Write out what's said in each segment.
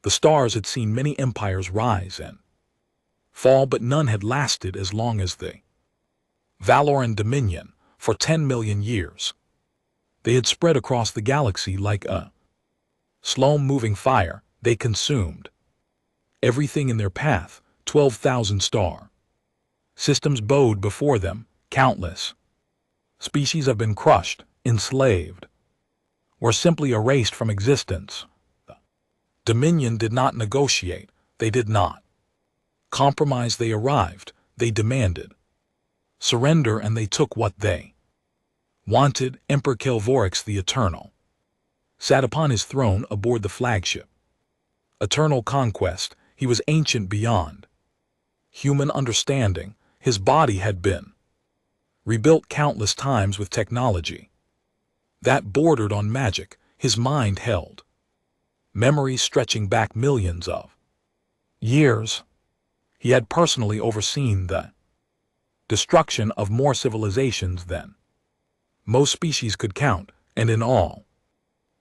The stars had seen many empires rise and fall, but none had lasted as long as they. Valor and dominion, for 10 million years. They had spread across the galaxy like a slow-moving fire. They consumed everything in their path. 12,000 star systems bowed before them. Countless species have been crushed, enslaved, or simply erased from existence. Dominion did not negotiate. They did not compromise. They arrived. They demanded surrender, and they took what they wanted. Emperor Kelvorix the Eternal sat upon his throne aboard the flagship. Eternal conquest. He was ancient beyond human understanding. His body had been rebuilt countless times with technology that bordered on magic. His mind held memories stretching back millions of years. He had personally overseen the destruction of more civilizations than most species could count, and in all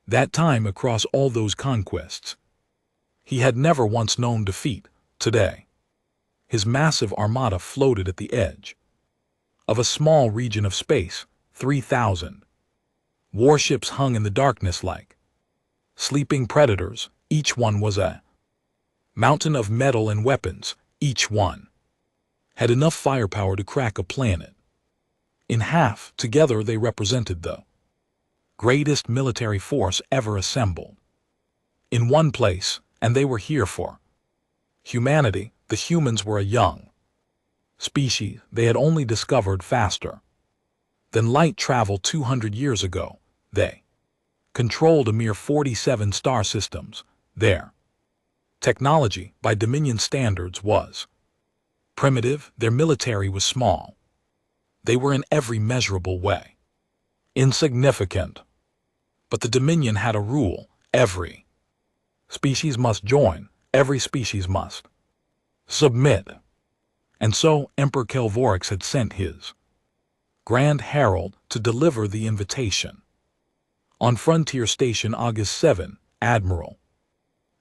that time, across all those conquests, he had never once known defeat. Today, his massive armada floated at the edge of a small region of space. 3,000 warships hung in the darkness like sleeping predators. Each one was a mountain of metal and weapons. Each one had enough firepower to crack a planet in half. Together they represented the greatest military force ever assembled in one place, and they were here for humanity. The humans were a young species. They had only discovered faster than light travel 200 years ago. They controlled a mere 47 star systems. Their technology, by Dominion standards, was primitive. Their military was small. They were in every measurable way insignificant. But the Dominion had a rule: every species must join. Every species must submit. And so Emperor Kelvorix had sent his Grand Herald to deliver the invitation. On Frontier Station, August 7, Admiral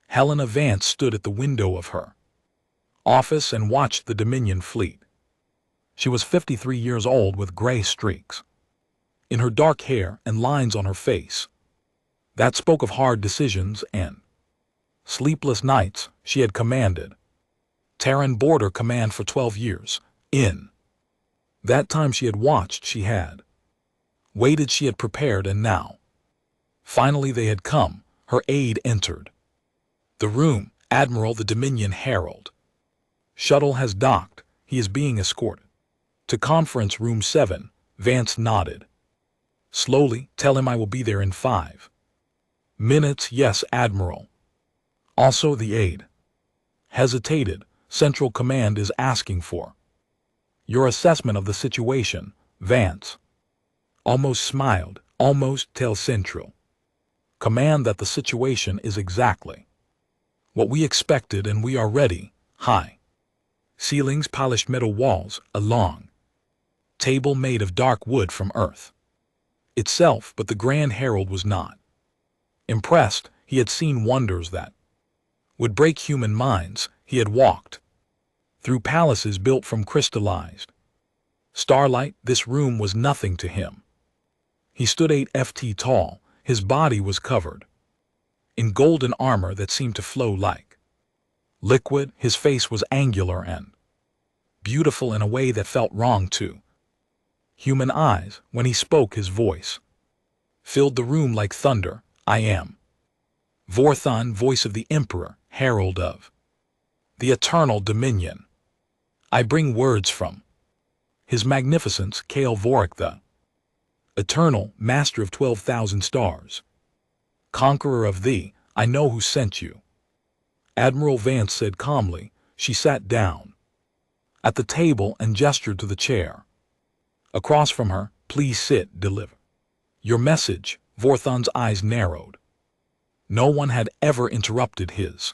Helena Vance stood at the window of her office and watched the Dominion fleet. She was 53 years old, with gray streaks in her dark hair and lines on her face that spoke of hard decisions and sleepless nights. She had commanded Terran Border Command for 12 years. In that time she had watched, she had waited, she had prepared, and now, finally they had come. Her aide entered the room. Admiral, the Dominion Herald shuttle has docked. He is being escorted to Conference Room 7. Vance nodded slowly. Tell him I will be there in 5 minutes. Yes, Admiral. Also, the aide hesitated. Central Command is asking for your assessment of the situation. Vance almost smiled. Almost. Tell Central Command that the situation is exactly what we expected, and we are ready. High ceilings, polished metal walls, a long table made of dark wood from Earth itself. But the Grand Herald was not impressed. He had seen wonders that would break human minds. He had walked through palaces built from crystallized starlight. This room was nothing to him. He stood 8 ft tall. His body was covered in golden armor that seemed to flow like liquid. His face was angular and beautiful in a way that felt wrong to human eyes. When he spoke, his voice filled the room like thunder. I am Vorthon, voice of the Emperor, herald of the eternal Dominion. I bring words from His Magnificence Kelvorix the Eternal, master of 12,000 stars, conqueror of thee. I know who sent you. Admiral Vance said calmly. She sat down at the table and gestured to the chair across from her. Please sit. Deliver your message. Vorthon's eyes narrowed. No one had ever interrupted his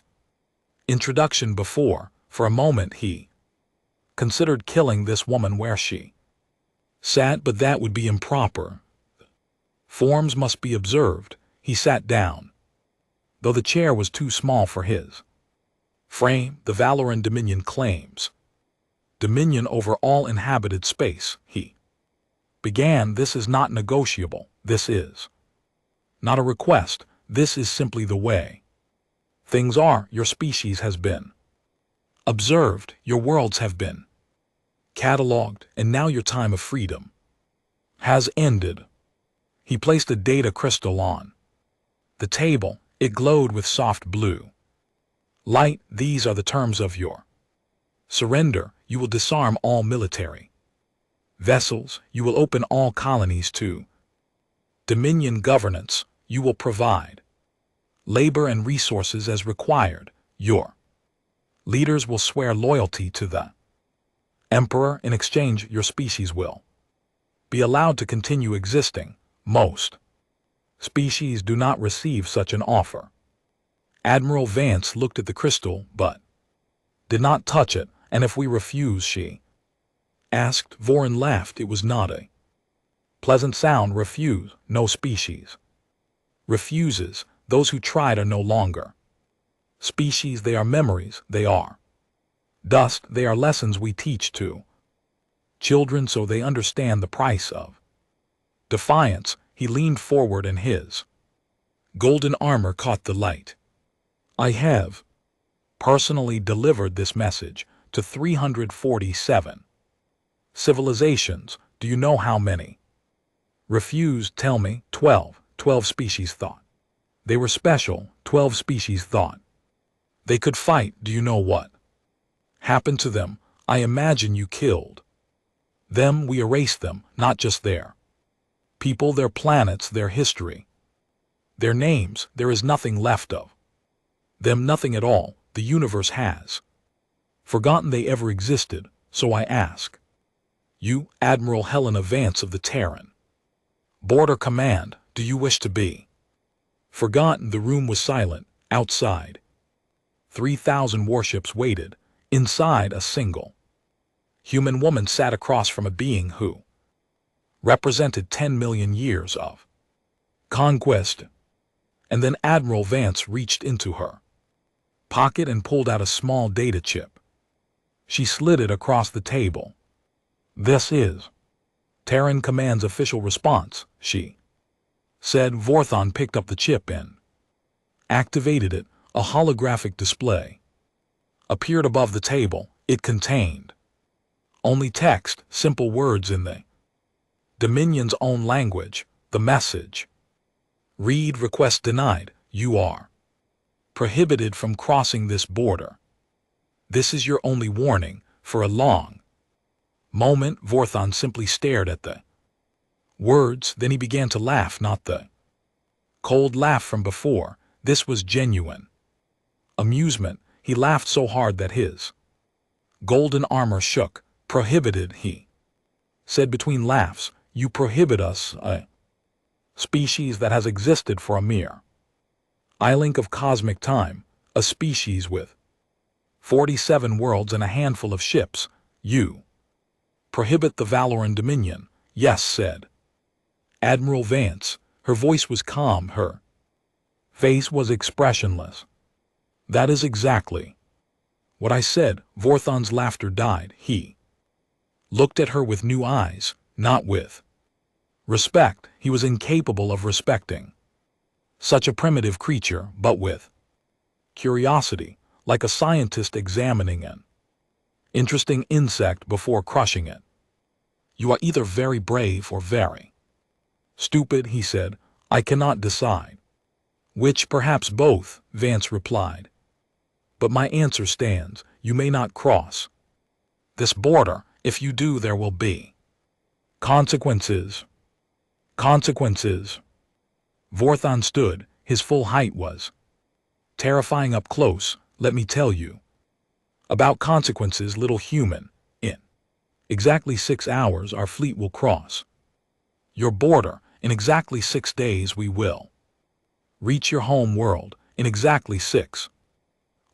introduction before. For a moment he considered killing this woman where she sat, but that would be improper. Forms must be observed. He sat down though the chair was too small for his frame. The Valoran Dominion claims dominion over all inhabited space, he began. This is not negotiable. This is not a request. This is simply the way things are. Your species has been observed. Your worlds have been catalogued, and now your time of freedom has ended. He placed a data crystal on the table. It glowed with soft blue light. These are the terms of your surrender. You will disarm all military vessels. You will open all colonies to Dominion governance. You will provide labor and resources as required. Your leaders will swear loyalty to the Emperor. In exchange, your species will be allowed to continue existing. Most species do not receive such an offer. Admiral Vance looked at the crystal, but did not touch it. And if we refuse, she asked. Voran laughed. It was not a pleasant sound. Refuse. No species refuses. Those who tried are no longer species. They are memories. They are dust. They are lessons we teach to children so they understand the price of defiance. He leaned forward and his golden armor caught the light. I have personally delivered this message to 347 civilizations. Do you know how many refused? Tell me. 12. 12 species thought they were special. 12 species thought they could fight. Do you know what happened to them? I imagine you killed them. We erased them, not just their people, their planets, their history, their names. There is nothing left of them, nothing at all. The universe has forgotten they ever existed. So I ask you, Admiral Helena Vance of the Terran Border Command, do you wish to be forgotten? The room was silent. Outside, 3,000 warships waited. Inside, a single human woman sat across from a being who represented 10 million years of conquest. And then Admiral Vance reached into her pocket and pulled out a small data chip. She slid it across the table. This is Terran Command's official response, she said. Vorthon picked up the chip and activated it. A holographic display appeared above the table. It contained only text, simple words in the Dominion's own language. The message read: request denied. You are prohibited from crossing this border. This is your only warning. For a long moment, Vorthon simply stared at the words. Then he began to laugh, not the cold laugh from before. This was genuine amusement. He laughed so hard that his golden armor shook. Prohibited, he said between laughs. You prohibit us, a species that has existed for a mere link of cosmic time, a species with 47 worlds and a handful of ships. You prohibit the Valoran Dominion. Yes, said Admiral Vance. Her voice was calm. Her face was expressionless. That is exactly what I said. Vorthon's laughter died. He looked at her with new eyes, not with respect. He was incapable of respecting such a primitive creature, but with curiosity, like a scientist examining an interesting insect before crushing it. You are either very brave or very stupid, he said. I cannot decide which. Perhaps both, Vance replied. But my answer stands. You may not cross this border. If you do, there will be consequences. Consequences. Vorthon stood. His full height was terrifying up close. Let me tell you about consequences, little human. In exactly 6 hours, our fleet will cross your border. In exactly 6 days, we will reach your home world. In exactly 6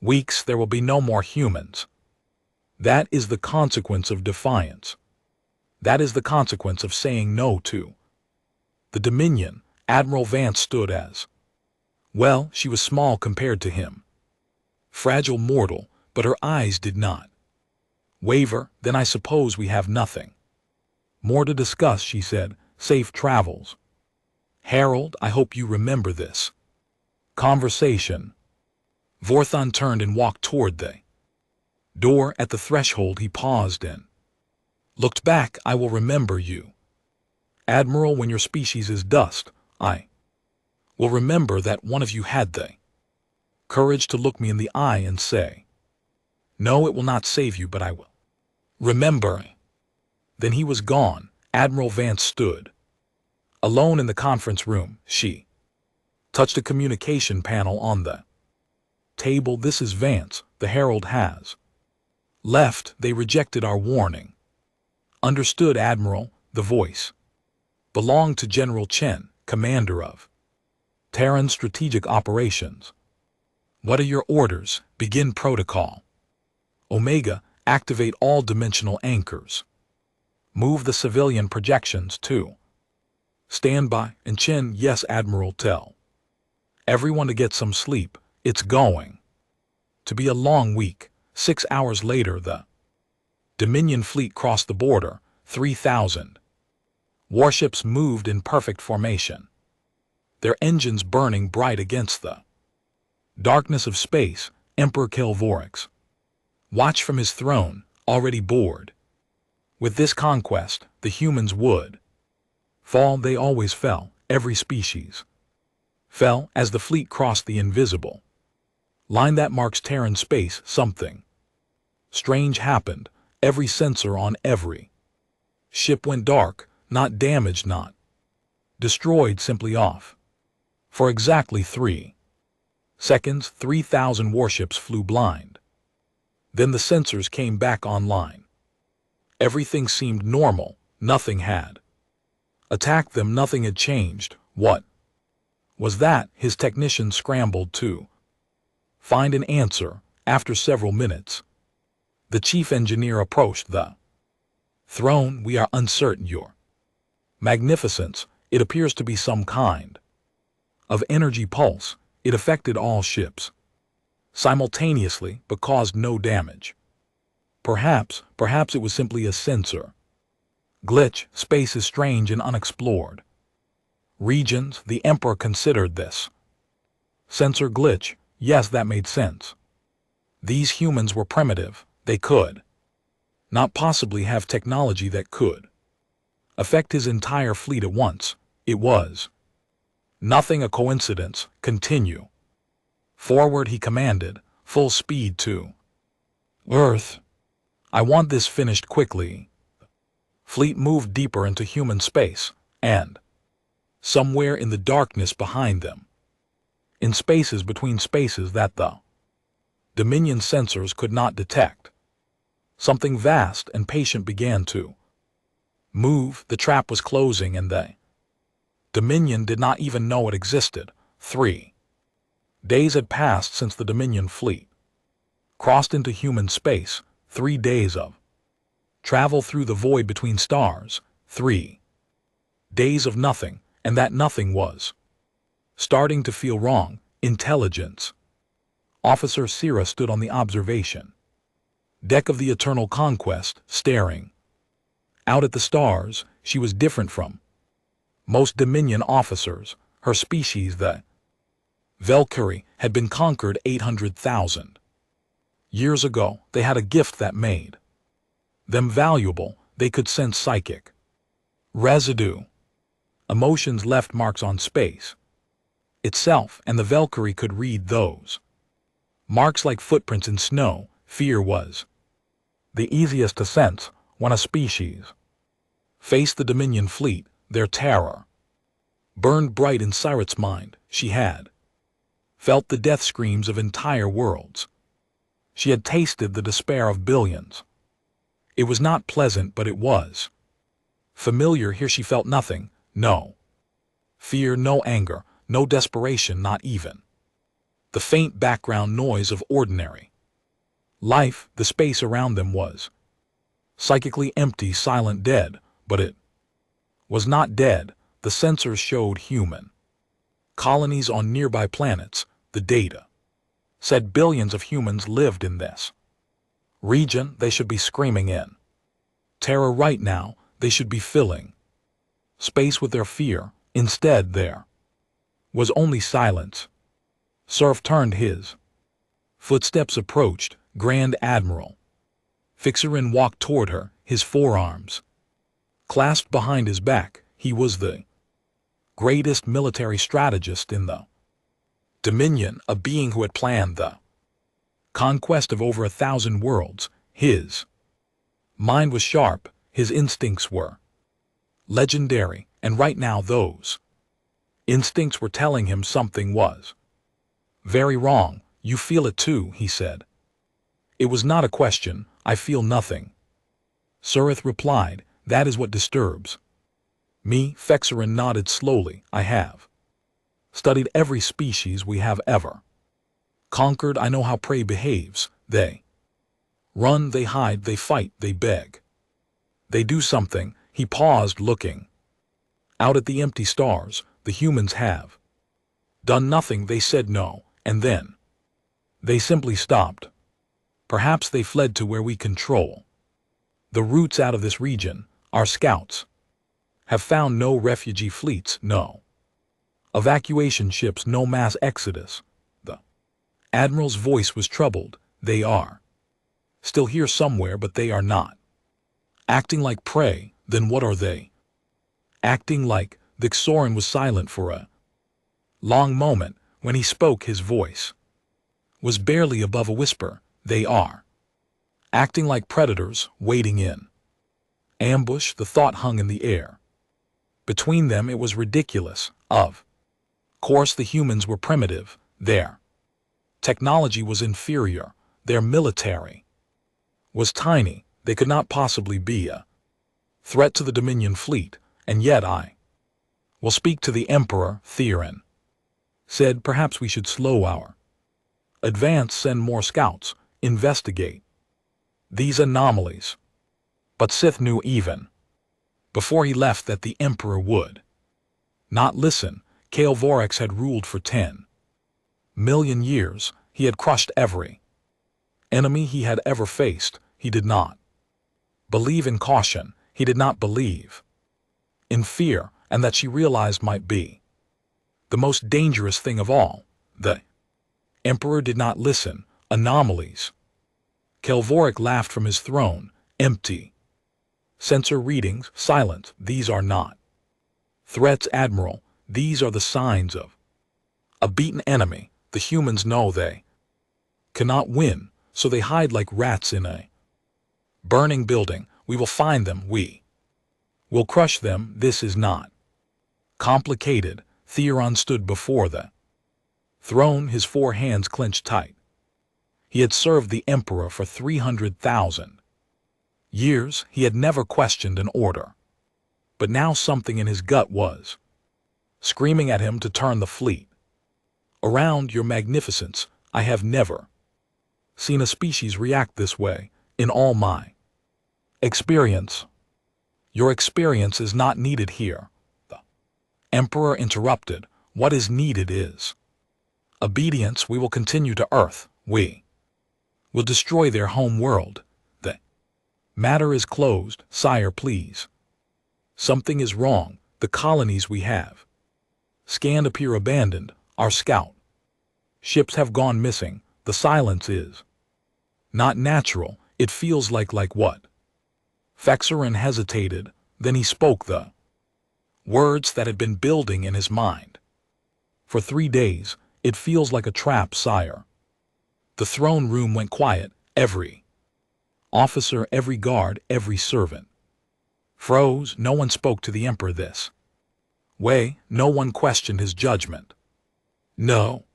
weeks, there will be no more humans. That is the consequence of defiance. That is the consequence of saying no to the Dominion. Admiral Vance stood as Well, she was small compared to him. Fragile mortal, but her eyes did not waver. Then I suppose we have nothing more to discuss, she said. Safe travels. Harold, I hope you remember this conversation. Vorthon turned and walked toward the door. At the threshold he paused and looked back. I will remember you, Admiral, when your species is dust. I will remember that one of you had the courage to look me in the eye and say, no, it will not save you, but I will remember. Then he was gone. Admiral Vance stood alone in the conference room. She touched a communication panel on the table. This is Vance. The Herald has left. They rejected our warning. Understood, Admiral. The voice belonged to General Chen, commander of Terran Strategic Operations. What are your orders? Begin protocol. Omega, activate all dimensional anchors. Move the civilian projections to standby. And Chen, yes, Admiral, tell everyone to get some sleep. It's going to be a long week. 6 hours later, the Dominion fleet crossed the border. 3,000 warships moved in perfect formation, their engines burning bright against the darkness of space. Emperor Kilvorix watched from his throne, already bored. With this conquest, the humans would fall. They always fell. Every species fell as the fleet crossed the invisible line that marks Terran space. Something strange happened. Every sensor on every ship went dark, not damaged, not destroyed, simply off. For exactly 3 seconds, 3,000 warships flew blind. Then the sensors came back online. Everything seemed normal. Nothing had attacked them. Nothing had changed. What was that? His technicians scrambled to find an answer. After several minutes, the chief engineer approached the throne. We are uncertain, Your Magnificence. It appears to be some kind of energy pulse. It affected all ships simultaneously, but caused no damage. Perhaps it was simply a sensor glitch. Space is strange and unexplored regions. The Emperor considered this sensor glitch. Yes, that made sense. These humans were primitive. They could not possibly have technology that could affect his entire fleet at once. It was nothing a coincidence. Continue forward, he commanded. Full speed to Earth. I want this finished quickly. Fleet moved deeper into human space, and somewhere in the darkness behind them, in spaces between spaces that the Dominion sensors could not detect, something vast and patient began to move. The trap was closing, and the Dominion did not even know it existed. 3 days had passed since the Dominion fleet crossed into human space. 3 days of travel through the void between stars. 3 days of nothing, and that nothing was starting to feel wrong. Intelligence Officer Sira stood on the observation deck of the Eternal Conquest, staring out at the stars. She was different from most Dominion officers. Her species, the Valkyrie, had been conquered 800,000 years ago. They had a gift that made them valuable. They could sense psychic residue. Emotions left marks on space itself, and the Valkyrie could read those marks like footprints in snow. Fear was the easiest to sense when a species faced the Dominion fleet. Their terror burned bright in Siret's mind. She had felt the death screams of entire worlds. She had tasted the despair of billions. It was not pleasant, but it was familiar. Here she felt nothing. No fear, no anger, no desperation, not even the faint background noise of ordinary life. The space around them was psychically empty, silent, dead, but it was not dead. The sensors showed human Colonies on nearby planets, the data said billions of humans lived in this region. They should be screaming in terror right now. They should be filling space with their fear. Instead, there was only silence. Surf turned his footsteps approached. Grand Admiral Fixerin walked toward her, his forearms clasped behind his back. He was the greatest military strategist in the Dominion, a being who had planned the conquest of over 1,000 worlds. His mind was sharp, his instincts were legendary, and right now those instincts were telling him something was very wrong. You feel it too, he said. It was not a question. I feel nothing. Surith replied, that is what disturbs me. Fexerin nodded slowly. I have studied every species we have ever conquered. I know how prey behaves. They run, they hide, they fight, they beg. They do something. He paused, looking out at the empty stars. The humans have done nothing. They said no, and then they simply stopped. Perhaps they fled to where we control the routes out of this region. Our scouts have found no refugee fleets, no evacuation ships, no mass exodus. The Admiral's voice was troubled. They are still here somewhere, but they are not acting like prey. Then what are they acting like? The Xoran was silent for a long moment. When he spoke, his voice was barely above a whisper. They are acting like predators, waiting in ambush. The thought hung in the air between them. It was ridiculous. Of course, the humans were primitive. Their technology was inferior. Their military was tiny. They could not possibly be a threat to the Dominion fleet. And yet I will speak to the Emperor. Terran said, perhaps we should slow our advance, send more scouts, investigate these anomalies. But Sith knew even before he left that the Emperor would not listen. Kael'Vorax had ruled for 10 million years. He had crushed every enemy he had ever faced. He did not believe in caution. He did not believe in fear, and that she realized might be the most dangerous thing of all. The Emperor did not listen. Anomalies. Kael'Vorax laughed from his throne. Empty sensor readings. Silent. These are not threats, Admiral. These are the signs of a beaten enemy. The humans know they cannot win, so they hide like rats in a burning building. We will find them. We will crush them. This is not complicated. Theron stood before the throne, his 4 hands clenched tight. He had served the Emperor for 300,000 years. He had never questioned an order. But now something in his gut was screaming at him to turn the fleet around. Your Magnificence, I have never seen a species react this way in all my experience. Your experience is not needed here. The Emperor interrupted. What is needed is obedience. We will continue to Earth. We will destroy their home world. The matter is closed. Sire, please. Something is wrong. The colonies we have scanned appear abandoned. Our scout ships have gone missing. The silence is not natural. It feels like what? Fexerin hesitated. Then he spoke the words that had been building in his mind for 3 days. It feels like a trap, sire. The throne room went quiet. Every officer, every guard, every servant froze. No one spoke to the Emperor this way. No one questioned his judgment. No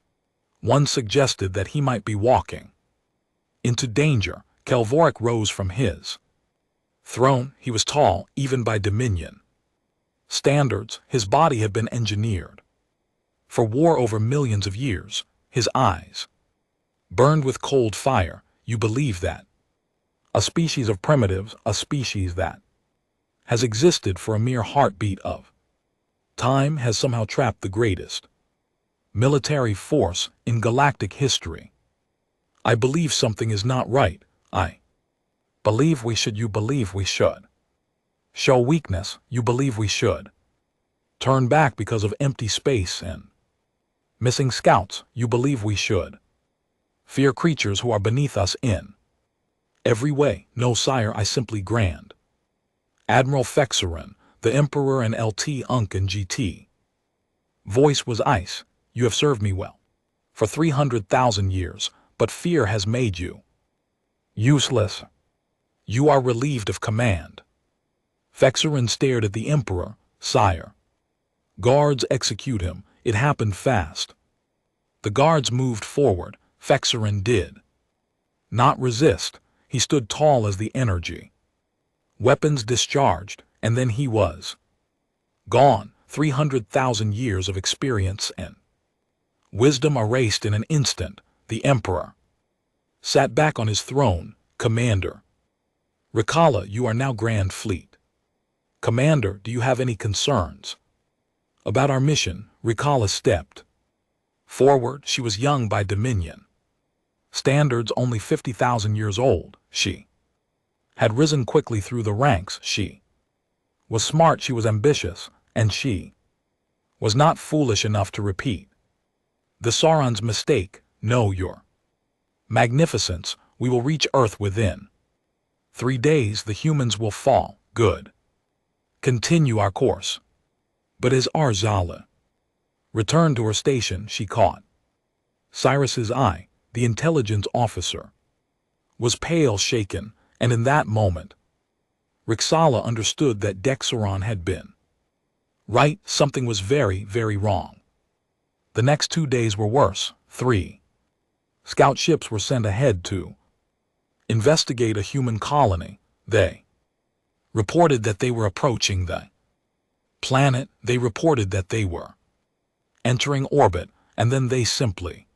one suggested that he might be walking into danger. Kael'Vorax rose from his throne. He was tall, even by Dominion standards. His body had been engineered for war over millions of years. His eyes burned with cold fire. You believe that a species of primitives, a species that has existed for a mere heartbeat of time, has somehow trapped the greatest military force in galactic history. I believe something is not right. I believe we should. You believe we should. Show weakness. You believe we should. Turn back because of empty space and missing scouts. You believe we should. Fear creatures who are beneath us in every way. No, sire, I simply grand. Admiral Fexerin, the Emperor and LT Unk and GT. Voice was ice. You have served me well for 300,000 years, but fear has made you useless. You are relieved of command. Fexerin stared at the Emperor. Sire. Guards execute him. It happened fast. The guards moved forward. Fexerin did not resist. He stood tall as the energy. Weapons discharged, and then he was gone. 300,000 years of experience and wisdom erased in an instant. The Emperor sat back on his throne. Commander. Rikala, you are now Grand Fleet. Commander, do you have any concerns about our mission? Rikala stepped forward. She was young by Dominion standards, only 50,000 years old. She had risen quickly through the ranks. She was smart, she was ambitious, and she was not foolish enough to repeat the Sauron's mistake. No, your magnificence, we will reach Earth within 3 days. The humans will fall. Good. Continue our course. But as Arzala returned to her station, she caught Cyrus's eye. The intelligence officer was pale, shaken, and in that moment, Rixala understood that Dexeron had been right. Something was very, very wrong. The next 2 days were worse. 3 scout ships were sent ahead to investigate a human colony. They reported that they were approaching the planet. They reported that they were entering orbit, and then they simply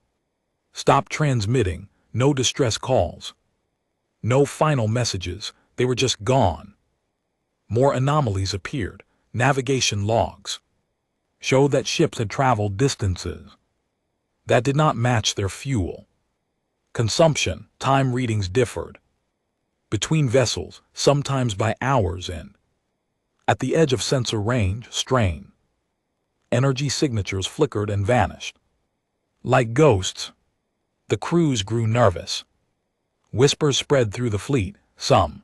stopped transmitting. No distress calls, no final messages. They were just gone. More anomalies appeared. Navigation logs showed that ships had traveled distances that did not match their fuel consumption. Time readings differed between vessels, sometimes by hours, and at the edge of sensor range, strain. Energy signatures flickered and vanished like ghosts. The crews grew nervous. Whispers spread through the fleet. Some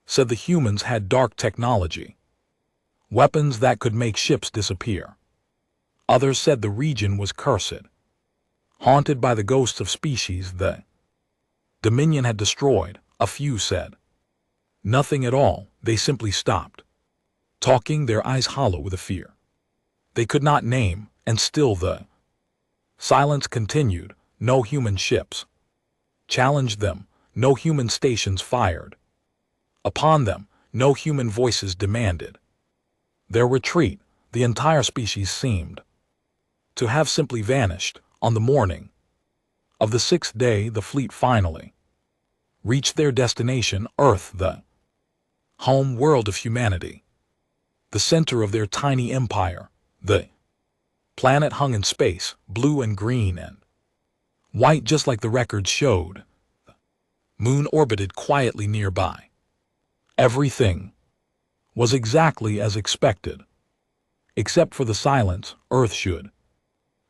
said the humans had dark technology, weapons that could make ships disappear. Others said the region was cursed, haunted by the ghosts of species the Dominion had destroyed. A few said nothing at all. They simply stopped talking, their eyes hollow with a fear they could not name, and still the silence continued. No human ships challenged them. No human stations fired upon them. No human voices demanded their retreat. The entire species seemed to have simply vanished. On the morning of the 6th day, the fleet finally reached their destination, Earth, the home world of humanity, the center of their tiny empire. The planet hung in space, blue and green and white, just like the records showed. The moon orbited quietly nearby. Everything was exactly as expected. Except for the silence, Earth should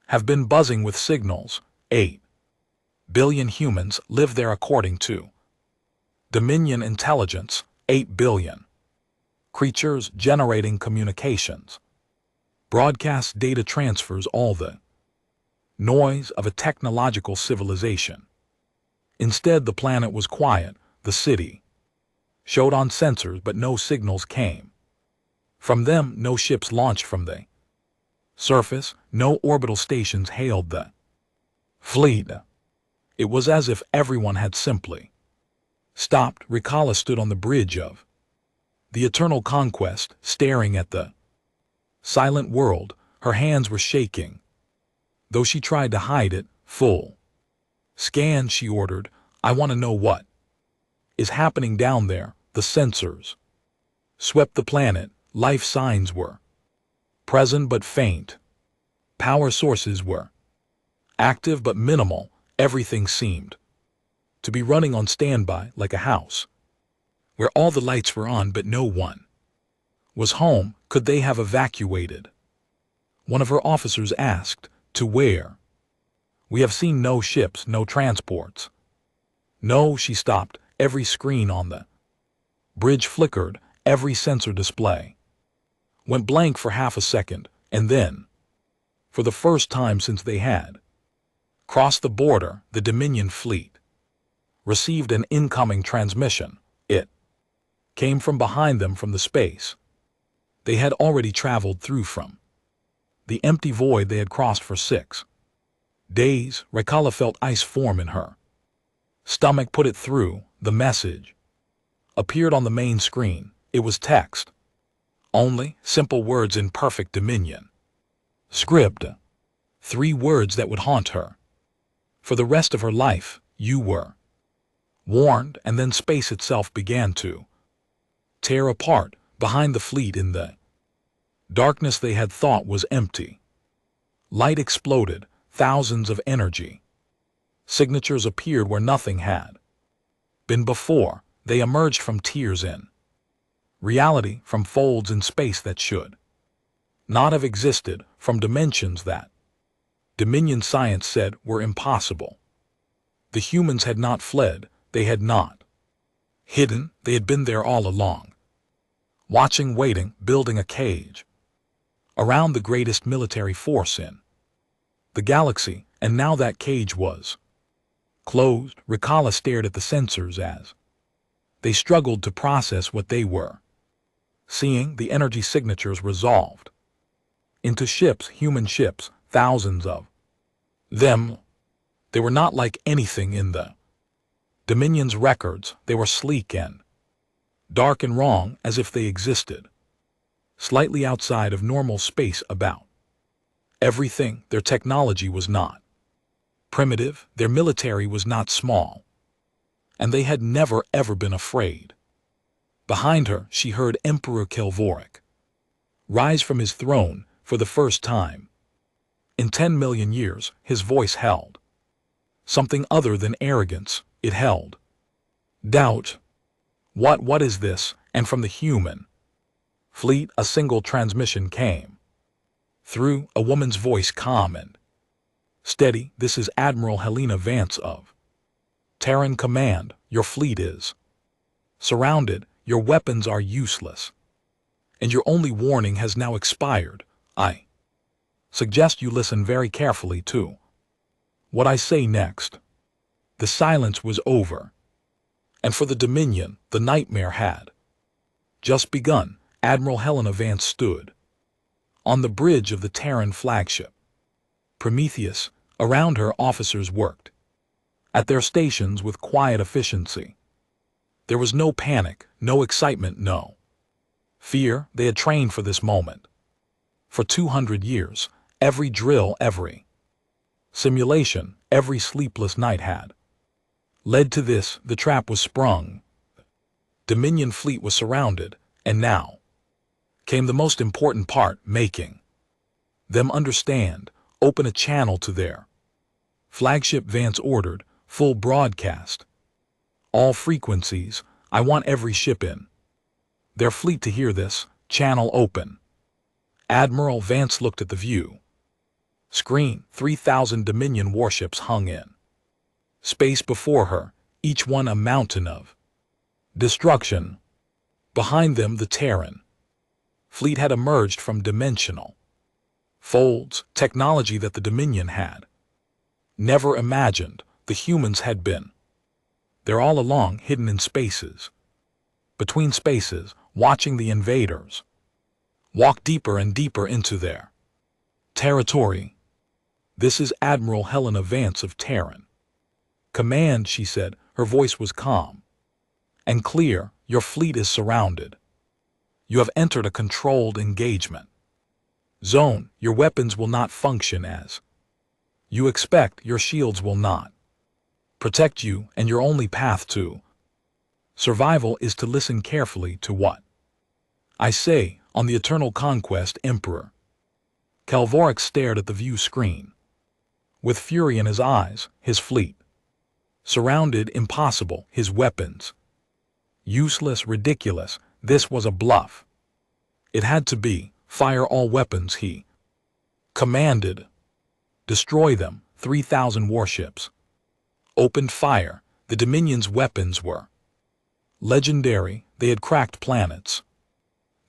have been buzzing with signals. 8 billion humans live there according to Dominion intelligence. 8 billion creatures generating communications, broadcast data transfers, all the noise of a technological civilization. Instead, the planet was quiet. The city showed on sensors, but no signals came from them. No ships launched from the surface. No orbital stations hailed the fleet. It was as if everyone had simply stopped. Rikala stood on the bridge of the Eternal Conquest, staring at the silent world. Her hands were shaking, though she tried to hide it. Full scan, she ordered. I want to know what is happening down there. The sensors swept the planet. Life signs were present but faint. Power sources were Active but minimal, everything seemed to be running on standby like a house, where all the lights were on but no one was home. Could they have evacuated? One of her officers asked. To where? We have seen no ships, no transports. No, she stopped. Every screen on the bridge flickered, every sensor display went blank for half a second, and then, for the first time since they had crossed the border, the Dominion fleet received an incoming transmission. It came from behind them from the space they had already traveled through, from the empty void they had crossed for 6 days. Rakala felt ice form in her stomach. Put it through. The message appeared on the main screen. It was text only, simple words in perfect Dominion script. 3 words that would haunt her for the rest of her life. You were warned. And then space itself began to tear apart behind the fleet. In the darkness they had thought was empty, light exploded. Thousands of energy signatures appeared where nothing had been before. They emerged from tears in reality, from folds in space that should not have existed, from dimensions that Dominion science said were impossible. The humans had not fled, they had not hidden, they had been there all along, watching, waiting, building a cage around the greatest military force in the galaxy, and now that cage was closed. Rakala stared at the sensors as they struggled to process what they were seeing. The energy signatures resolved into ships, human ships, thousands of them. They were not like anything in the Dominion's records. They were sleek and dark and wrong, as if they existed slightly outside of normal space. About everything, their technology was not primitive, their military was not small, and they had never ever been afraid. Behind her, she heard Emperor Kelvoric rise from his throne for the first time in 10 million years. His voice held something other than arrogance. It held doubt. What is this? And from the human fleet, a single transmission came through, a woman's voice, calm and steady. This is Admiral Helena Vance of Terran Command. Your fleet is surrounded. Your weapons are useless, and your only warning has now expired. I suggest you listen very carefully to what I say next. The silence was over, and for the Dominion, the nightmare had just begun. Admiral Helena Vance stood on the bridge of the Terran flagship Prometheus. Around her, officers worked at their stations with quiet efficiency. There was no panic, no excitement, no fear. They had trained for this moment for 200 years. Every drill, every simulation, every sleepless night had led to this. The trap was sprung. Dominion fleet was surrounded, and now came the most important part, making them understand. Open a channel to their flagship. Vance ordered. Full broadcast. All frequencies. I want every ship in their fleet to hear this. Channel open. Admiral Vance looked at the view screen. 3,000 Dominion warships hung in space before her, each one a mountain of destruction. Behind them, the Terran fleet had emerged from dimensional folds, technology that the Dominion had never imagined. The humans had been there all along, hidden in spaces, between spaces, watching the invaders walk deeper and deeper into their territory. This is Admiral Helena Vance of Terran Command, she said. Her voice was calm and clear. Your fleet is surrounded. You have entered a controlled engagement zone. Your weapons will not function as you expect. Your shields will not protect you, and your only path to survival is to listen carefully to what I say. On the eternal conquest, Emperor Kelvoric stared at the view screen. With fury in his eyes, his fleet. Surrounded, impossible, his weapons. Useless, ridiculous, this was a bluff. It had to be, fire all weapons, he commanded. Destroy them, 3,000 warships. Opened fire, the Dominion's weapons were legendary, they had cracked planets.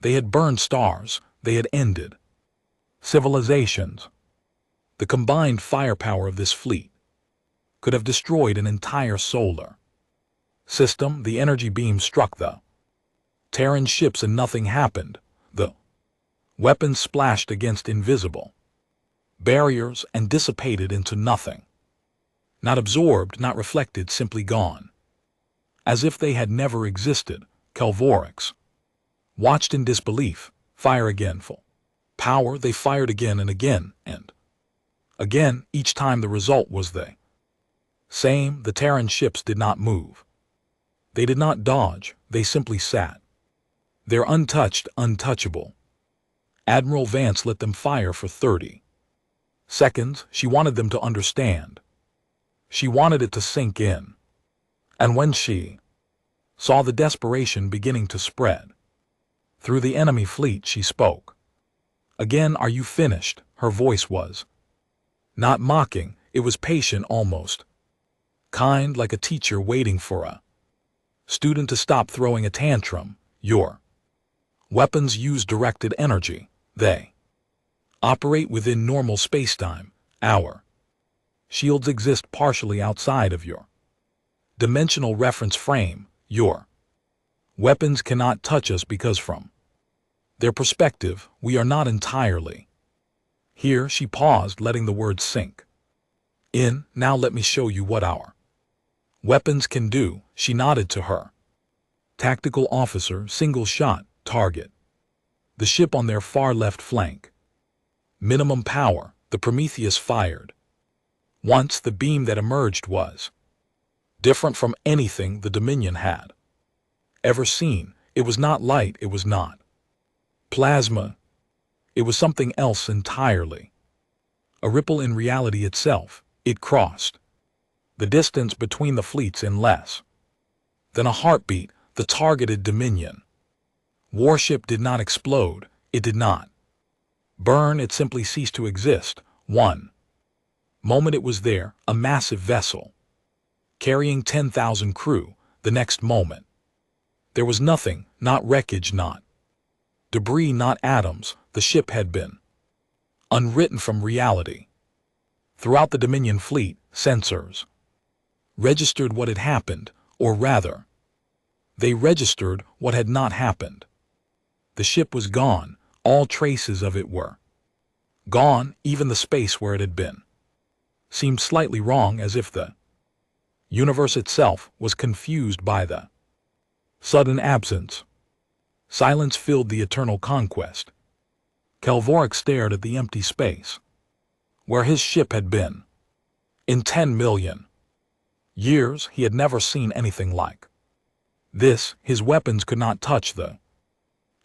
They had burned stars, they had ended civilizations. The combined firepower of this fleet could have destroyed an entire solar system. The energy beam struck the Terran ships and nothing happened. The weapons splashed against invisible barriers and dissipated into nothing. Not absorbed, not reflected, simply gone. As if they had never existed, Kelvorix watched in disbelief. Fire again, full power, they fired again and again, and again, each time the result was the same. The Terran ships did not move. They did not dodge, they simply sat. They're untouched, untouchable. Admiral Vance let them fire for 30 seconds. She wanted them to understand. She wanted it to sink in. And when she saw the desperation beginning to spread through the enemy fleet, she spoke. Again, are you finished? Her voice was not mocking, it was patient, almost kind, like a teacher waiting for a student to stop throwing a tantrum. Your weapons use directed energy. They operate within normal spacetime. Our shields exist partially outside of your dimensional reference frame. Your weapons cannot touch us because from their perspective, we are not entirely. Here she paused, letting the words sink in. Now let me show you what our weapons can do. She nodded to her tactical officer. Single shot, target the ship on their far left flank. Minimum power, the Prometheus fired. Once the beam that emerged was different from anything the Dominion had ever seen. It was not light, it was not plasma. It was something else entirely. A ripple in reality itself. It crossed the distance between the fleets in less than a heartbeat. The targeted Dominion warship did not explode. It did not burn. It simply ceased to exist. One moment it was there, a massive vessel carrying 10,000 crew. The next moment there was nothing, not wreckage, not debris, not atoms. The ship had been unwritten from reality. Throughout the Dominion fleet, sensors registered what had happened, or rather, they registered what had not happened. The ship was gone, all traces of it were gone, even the space where it had been seemed slightly wrong, as if the universe itself was confused by the sudden absence. Silence filled the eternal conquest. Kelvorix stared at the empty space where his ship had been. In 10 million years, he had never seen anything like this. His weapons could not touch the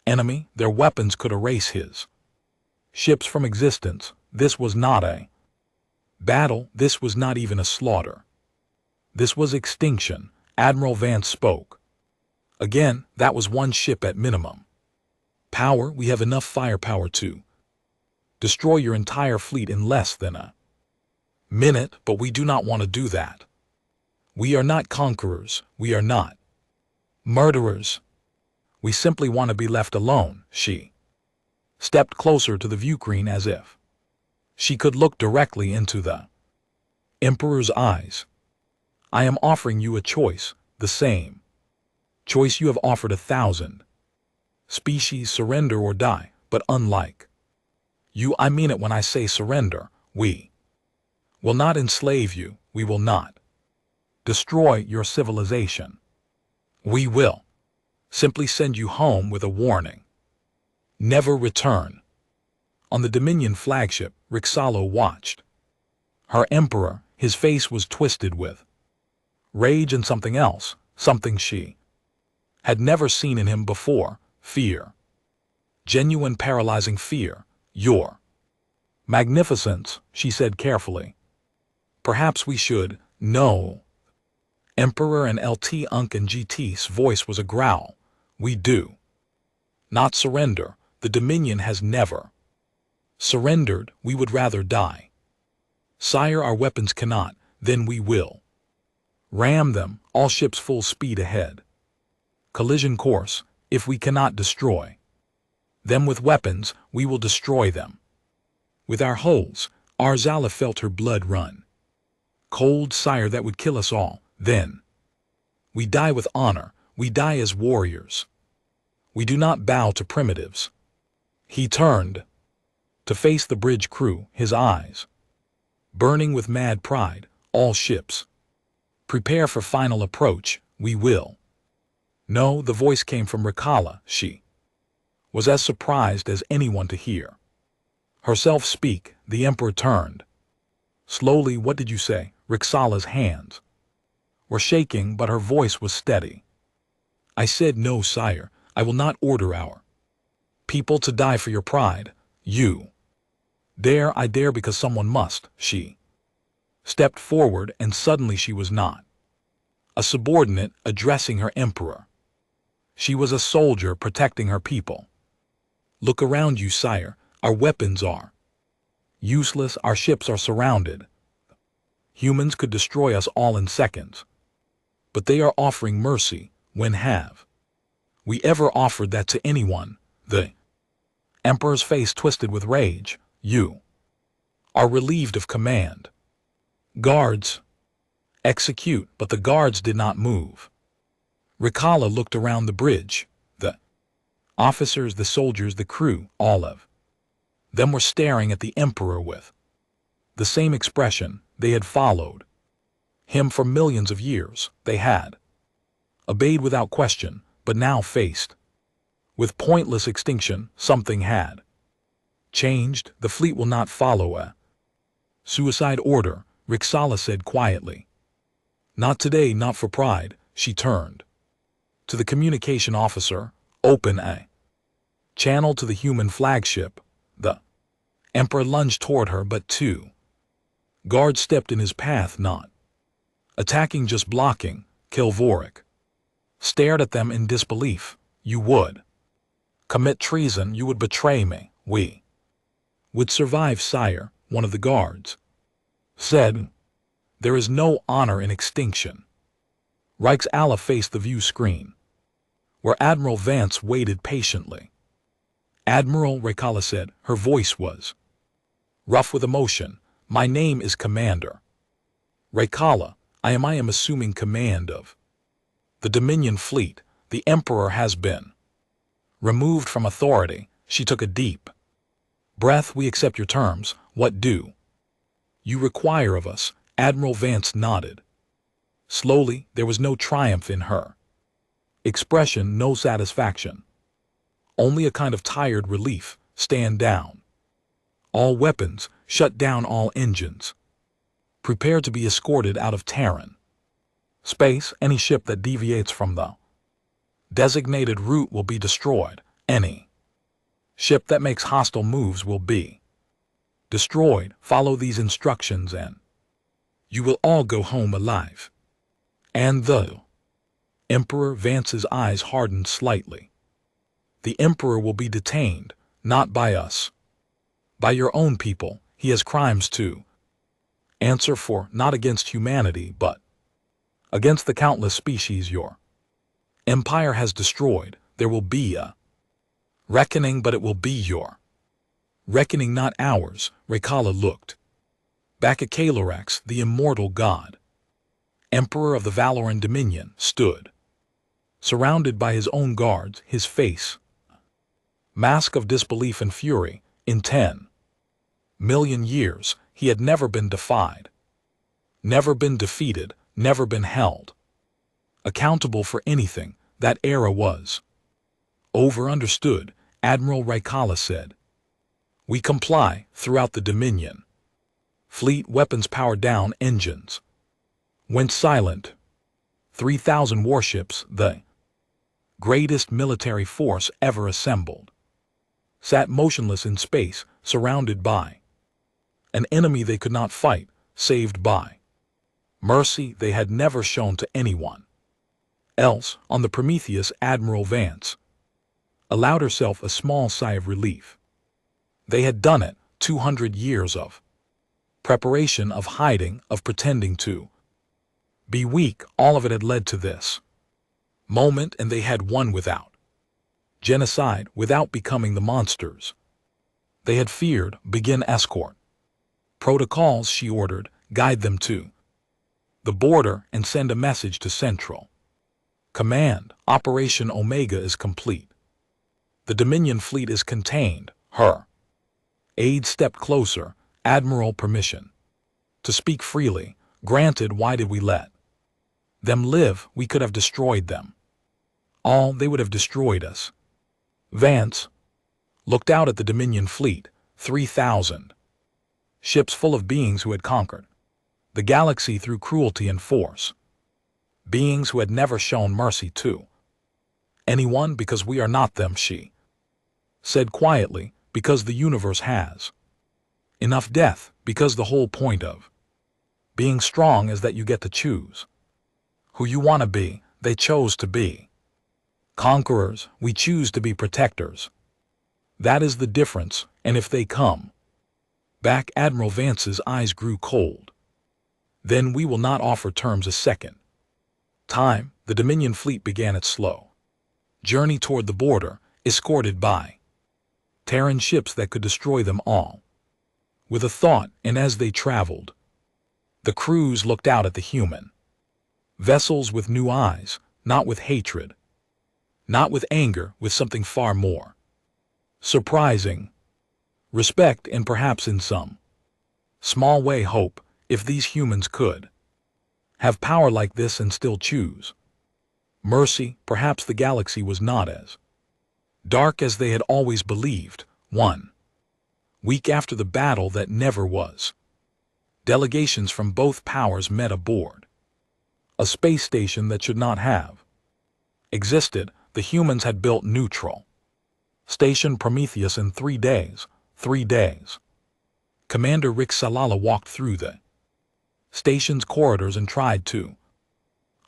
enemy. Their weapons could erase his ships from existence. This was not a battle. This was not even a slaughter. This was extinction. Admiral Vance spoke. Again, that was one ship at minimum power. We have enough firepower to destroy your entire fleet in less than a minute, but we do not want to do that. We are not conquerors. We are not murderers. We simply want to be left alone. She stepped closer to the viewscreen as if she could look directly into the Emperor's eyes. I am offering you a choice, the same choice you have offered 1,000 species: surrender or die. But unlike you, I mean it when I say surrender. We will not enslave you. We will not destroy your civilization. We will simply send you home with a warning. Never return. On the Dominion flagship, Rixalo watched her Emperor. His face was twisted with rage and something else, something she had never seen in him before. Fear. Genuine, paralyzing fear. Your magnificence, she said carefully. Perhaps we should. No. Emperor and LT Unk and GT's voice was a growl. We do not surrender. The Dominion has never surrendered. We would rather die. Sire, our weapons cannot. Then we will ram them, all ships full speed ahead. Collision course. If we cannot destroy them with weapons, we will destroy them with our hulls. Arzala felt her blood run cold. Sire, that would kill us all. Then we die with honor. We die as warriors. We do not bow to primitives. He turned to face the bridge crew, his eyes burning with mad pride. All ships, prepare for final approach. We will. No, the voice came from Rikala. She was as surprised as anyone to hear herself speak. The Emperor turned slowly. What did you say? Rixala's hands were shaking, but her voice was steady. I said no, sire. I will not order our people to die for your pride. You dare. I dare because someone must. She stepped forward, and suddenly she was not a subordinate addressing her emperor. She was a soldier protecting her people. Look around you, sire. Our weapons are useless. Our ships are surrounded. Humans could destroy us all in seconds. But they are offering mercy. When have we ever offered that to anyone? The Emperor's face twisted with rage. You are relieved of command. Guards, execute. But the guards did not move. Rikala looked around the bridge. The officers, the soldiers, the crew, all of them were staring at the Emperor with the same expression. They had followed him for millions of years. They had obeyed without question, but now faced with pointless extinction. Something had changed. The fleet will not follow a suicide order, Rixala said quietly. Not today, not for pride. She turned to the communication officer. Open a channel to the human flagship. The Emperor lunged toward her, but two guards stepped in his path, not attacking, just blocking. Kilvoric stared at them in disbelief. You would commit treason. You would betray me. We would survive, sire, one of the guards said. There is no honor in extinction. Reichsala faced the view screen, where Admiral Vance waited patiently. Admiral, Rikala said. Her voice was rough with emotion. My name is Commander Rikala. I am assuming command of the Dominion fleet. The Emperor has been removed from authority. She took a deep breath. We accept your terms. What do you require of us? Admiral Vance nodded. Slowly, there was no triumph in her expression, no satisfaction. Only a kind of tired relief. Stand down. All weapons. Shut down all engines. Prepare to be escorted out of Terran space. Any ship that deviates from the designated route will be destroyed. Any ship that makes hostile moves will be destroyed. Follow these instructions and you will all go home alive. And the Emperor, Vance's eyes hardened slightly. The Emperor will be detained, not by us. By your own people. He has crimes to answer for, not against humanity, but against the countless species your empire has destroyed. There will be a reckoning, but it will be your reckoning, not ours. Rikala looked back at Kalorax, the immortal god. Emperor of the Valoran Dominion, stood surrounded by his own guards, his face mask of disbelief and fury. In 10 million years, he had never been defied, never been defeated, never been held accountable for anything. That era was over. Understood, Admiral Rikala said. We comply. Throughout the Dominion fleet, weapons powered down, engines went silent. 3,000 warships, the greatest military force ever assembled, sat motionless in space, surrounded by an enemy they could not fight, saved by Mercy they had never shown to anyone else. On the Prometheus, Admiral Vance allowed herself a small sigh of relief. They had done it. 200 years of preparation, of hiding, of pretending to be weak, all of it had led to this moment, and they had won without genocide, without becoming the monsters they had feared. Begin escort protocols, she ordered. Guide them to the border and send a message to Central Command. Operation Omega is complete. The Dominion fleet is contained. Her aide stepped closer. Admiral, permission to speak freely. Granted. Why did we let them live? We could have destroyed them all. They would have destroyed us. Vance looked out at the Dominion fleet. 3,000 ships full of beings who had conquered the galaxy through cruelty and force. Beings who had never shown mercy to anyone. Because we are not them, she said quietly. Because the universe has enough death. Because the whole point of being strong is that you get to choose who you want to be. They chose to be conquerors. We choose to be protectors. That is the difference. And if they come back, Admiral Vance's eyes grew cold, then we will not offer terms a second time. The Dominion fleet began its slow journey toward the border, escorted by Terran ships that could destroy them all with a thought. And as they traveled, the crews looked out at the human vessels with new eyes, not with hatred, not with anger, with something far more surprising: respect, and perhaps in some small way hope. If these humans could have power like this and still choose mercy, perhaps the galaxy was not as dark as they had always believed. 1 week after the battle that never was, delegations from both powers met aboard a space station that should not have existed. The humans had built neutral station Prometheus in 3 days. 3 days. Commander Rick Salala walked through the station's corridors and tried to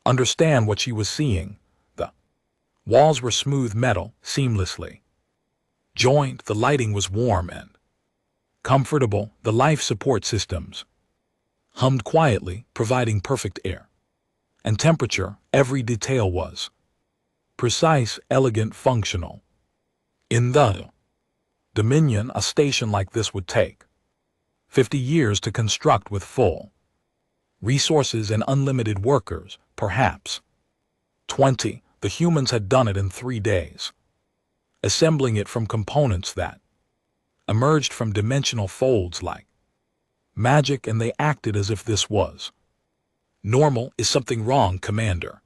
understand what she was seeing. The walls were smooth metal, seamlessly joined. The lighting was warm and comfortable. The life support systems hummed quietly, providing perfect air and temperature. Every detail was precise, elegant, functional. In the Dominion, a station like this would take 50 years to construct with full resources and unlimited workers, perhaps 20. The humans had done it in 3 days, assembling it from components that emerged from dimensional folds like magic, and they acted as if this was normal. Is something wrong, Commander?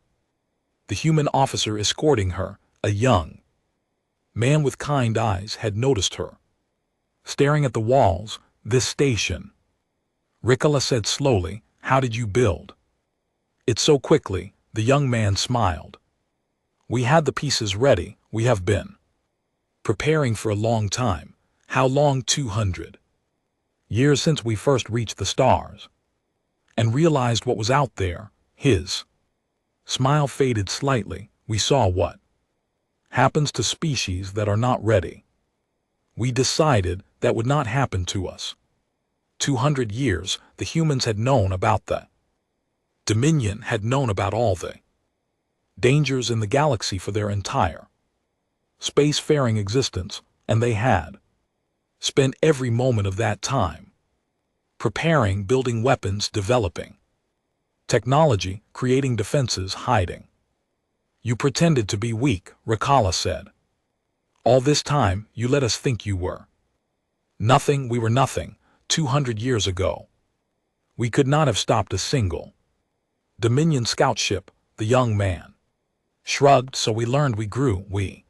The human officer escorting her, a young man with kind eyes, had noticed her staring at the walls. This station, Ricola said slowly. How did you build it so quickly? The young man smiled. We had the pieces ready. We have been preparing for a long time. How long? 200 years since we first reached the stars and realized what was out there. His smile faded slightly. We saw what happens to species that are not ready. We decided that would not happen to us. 200 years, the humans had known about the Dominion, had known about all the dangers in the galaxy for their entire spacefaring existence, and they had spent every moment of that time preparing, building weapons, developing technology, creating defenses, hiding. You pretended to be weak, Ricola said. All this time, you let us think you were nothing. We were nothing. 200 years ago, we could not have stopped a single Dominion scout ship. The young man shrugged. So we learned, we grew, we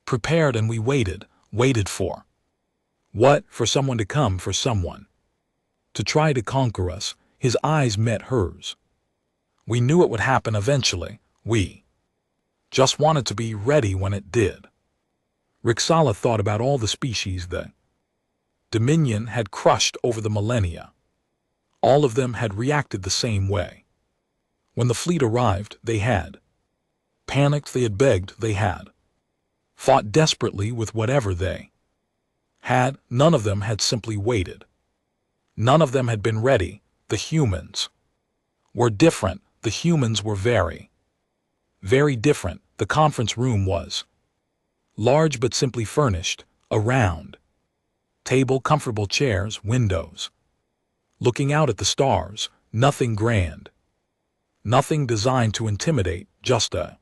prepared, and we waited for what? For someone to come, for someone to try to conquer us. His eyes met hers. We knew it would happen eventually. We just wanted to be ready when it did. Ricksala thought about all the species the Dominion had crushed over the millennia. All of them had reacted the same way. When the fleet arrived, they had panicked, they had begged, they had fought desperately with whatever they had. None of them had simply waited. None of them had been ready. The humans were different. The humans were very, very different. The conference room was large but simply furnished, a round table, comfortable chairs, windows looking out at the stars, nothing grand, nothing designed to intimidate, just a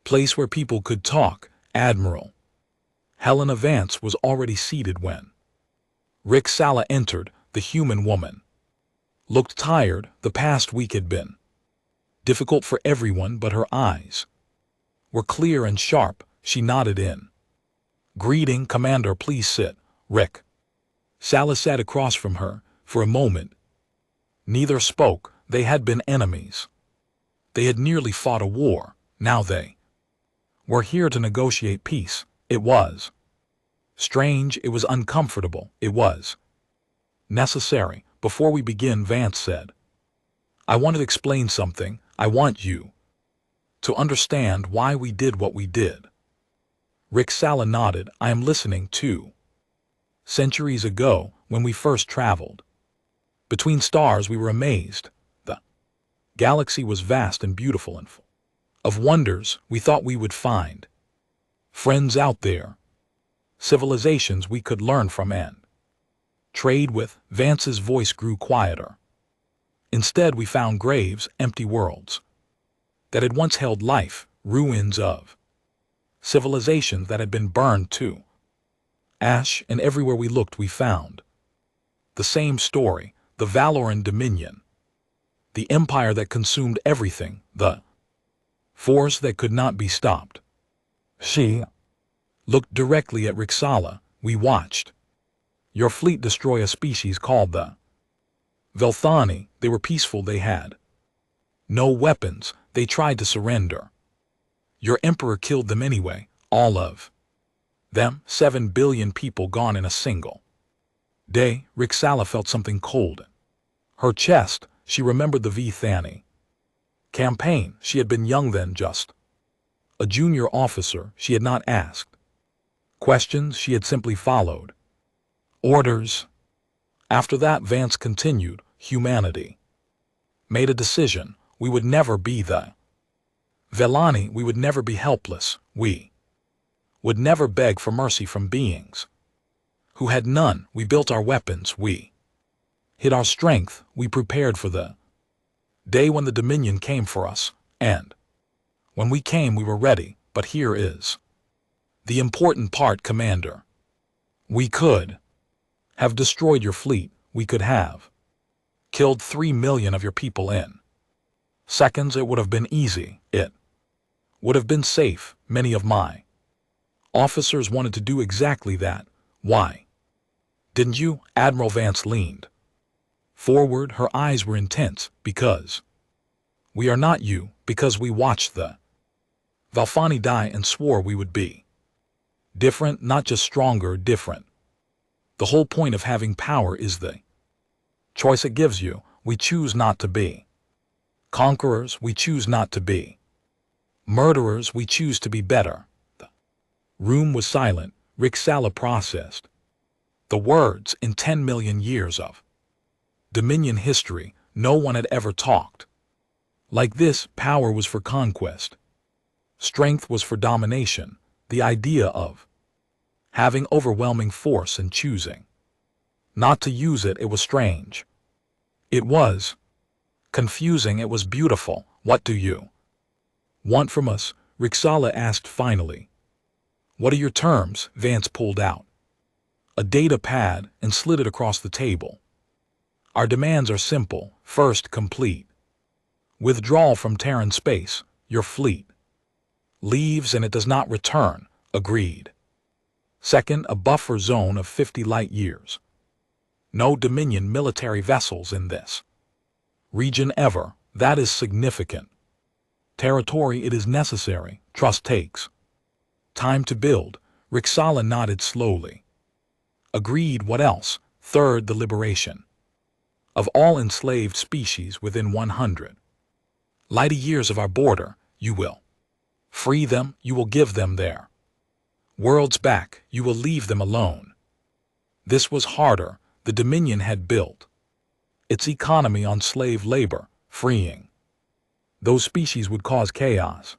place where people could talk. Admiral Helena Vance was already seated when Rick Sala entered. The human woman looked tired. The past week had been difficult for everyone, but her eyes were clear and sharp. She nodded in greeting. Commander, please sit. Rick Sala sat across from her. For a moment, neither spoke. They had been enemies. They had nearly fought a war. Now they were here to negotiate peace. It was strange. It was uncomfortable. It was necessary. Before we begin, Vance said, I want to explain something. I want you to understand why we did what we did. Rick Sala nodded. I am listening too. Centuries ago, when we first traveled between stars, we were amazed. The galaxy was vast and beautiful and full of wonders. We thought we would find friends out there, civilizations we could learn from and trade with. Vance's voice grew quieter. Instead, we found graves, empty worlds that had once held life, ruins of civilizations that had been burned to ash, and everywhere we looked we found the same story. The Valoran Dominion, the empire that consumed everything, the force that could not be stopped. She looked directly at Rick Sala. We watched your fleet destroy a species called the Velthani. They were peaceful. They had no weapons. They tried to surrender. Your emperor killed them anyway. All of them. 7 billion people gone in a single day. Rick Sala felt something cold in her chest. She remembered the Vthani campaign. She had been young then, just a junior officer. She had not asked questions. She had simply followed orders. After that, Vance continued, humanity made a decision. We would never be the Velani. We would never be helpless. We would never beg for mercy from beings who had none. We built our weapons. We hid our strength. We prepared for the day when the Dominion came for us. And when we came, we were ready. But here is the important part, Commander. We could have destroyed your fleet. We could have killed 3 million of your people in seconds. It would have been easy. It would have been safe. Many of my officers wanted to do exactly that. Why didn't you? Admiral Vance leaned forward. Her eyes were intense. Because we are not you. Because we watched the Valfani die and swore we would be different, not just stronger, different. The whole point of having power is the choice it gives you. We choose not to be conquerors. We choose not to be murderers. We choose to be better. The room was silent. Rick Sala processed the words. In 10 million years of Dominion history, no one had ever talked like this. Power was for conquest. Strength was for domination. The idea of having overwhelming force and choosing not to use it, it was strange. It was confusing. It was beautiful. What do you want from us? Rick Sala asked finally. What are your terms? Vance pulled out a data pad and slid it across the table. Our demands are simple. First, complete withdrawal from Terran space. Your fleet leaves and it does not return. Agreed. Second, a buffer zone of 50 light years. No Dominion military vessels in this region ever. That is significant territory. It is necessary. Trust takes time to build. Rick Sala nodded slowly. Agreed. What else? Third, the liberation of all enslaved species within 100 light years of our border, you will free them, you will give them their worlds back, you will leave them alone. This was harder. The Dominion had built its economy on slave labor. Freeing those species would cause chaos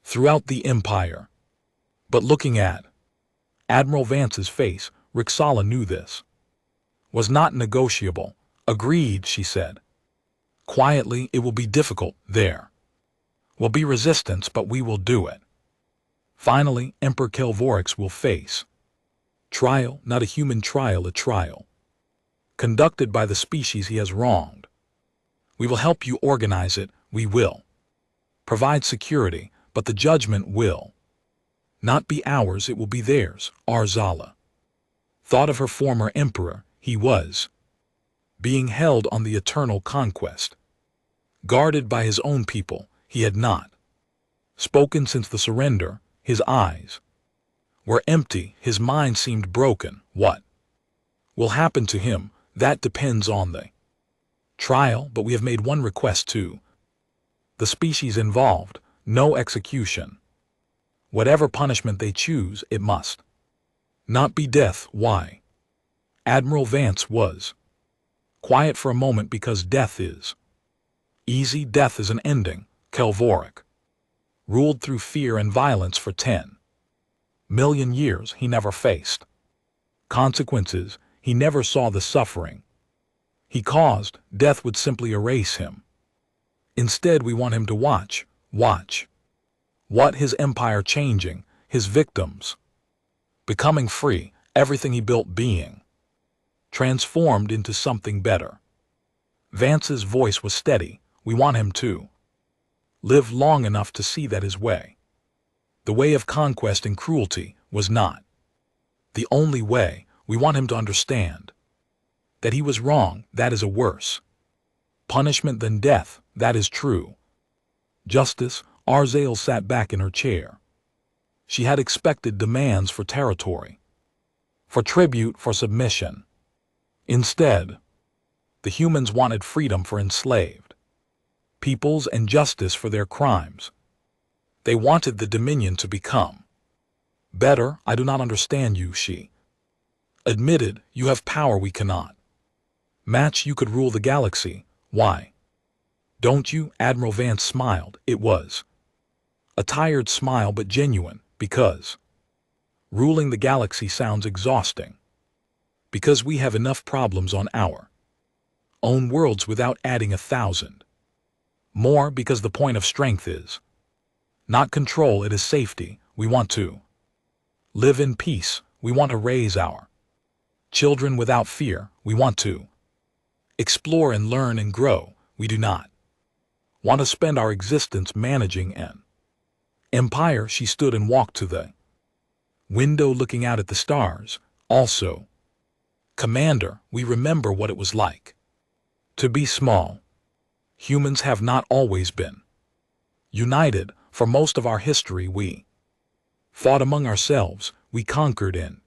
throughout the empire. But looking at Admiral Vance's face, Rixala knew this was not negotiable. Agreed, she said. Quietly, it will be difficult. There will be resistance, but we will do it. Finally, Emperor Kelvorix will face trial, not a human trial, a trial conducted by the species he has wronged. We will help you organize it. We will provide security, but the judgment will not be ours, it will be theirs. Arzala thought of her former emperor. He was being held on the eternal conquest, guarded by his own people. He had not spoken since the surrender. His eyes were empty, his mind seemed broken. What will happen to him? That depends on the trial, but we have made one request to the species involved: no execution. Whatever punishment they choose, it must not be death. Why? Admiral Vance was quiet for a moment. Because death is easy, death is an ending. Kelvoric ruled through fear and violence for 10 million years. He never faced consequences. He never saw the suffering he caused. Death would simply erase him. Instead, we want him to watch what his empire changing, his victims becoming free, everything he built being transformed into something better. Vance's voice was steady. We want him to live long enough to see that his way, the way of conquest and cruelty, was not the only way. We want him to understand that he was wrong. That is a worse punishment than death. That is true justice. Arzael sat back in her chair. She had expected demands for territory, for tribute, for submission. Instead, the humans wanted freedom for enslaved peoples and justice for their crimes. They wanted the Dominion to become better. I do not understand you, she admitted. You have power we cannot match. You could rule the galaxy. Why don't you? Admiral Vance smiled. It was a tired smile, but genuine. Because ruling the galaxy sounds exhausting. Because we have enough problems on our own worlds without adding 1,000 more. Because the point of strength is not control, it is safety. We want to live in peace. We want to raise our children without fear. We want to explore and learn and grow. We do not want to spend our existence managing an empire. She stood and walked to the window, looking out at the stars. Also, Commander, we remember what it was like to be small. Humans have not always been united. For most of our history, we fought among ourselves. We conquered and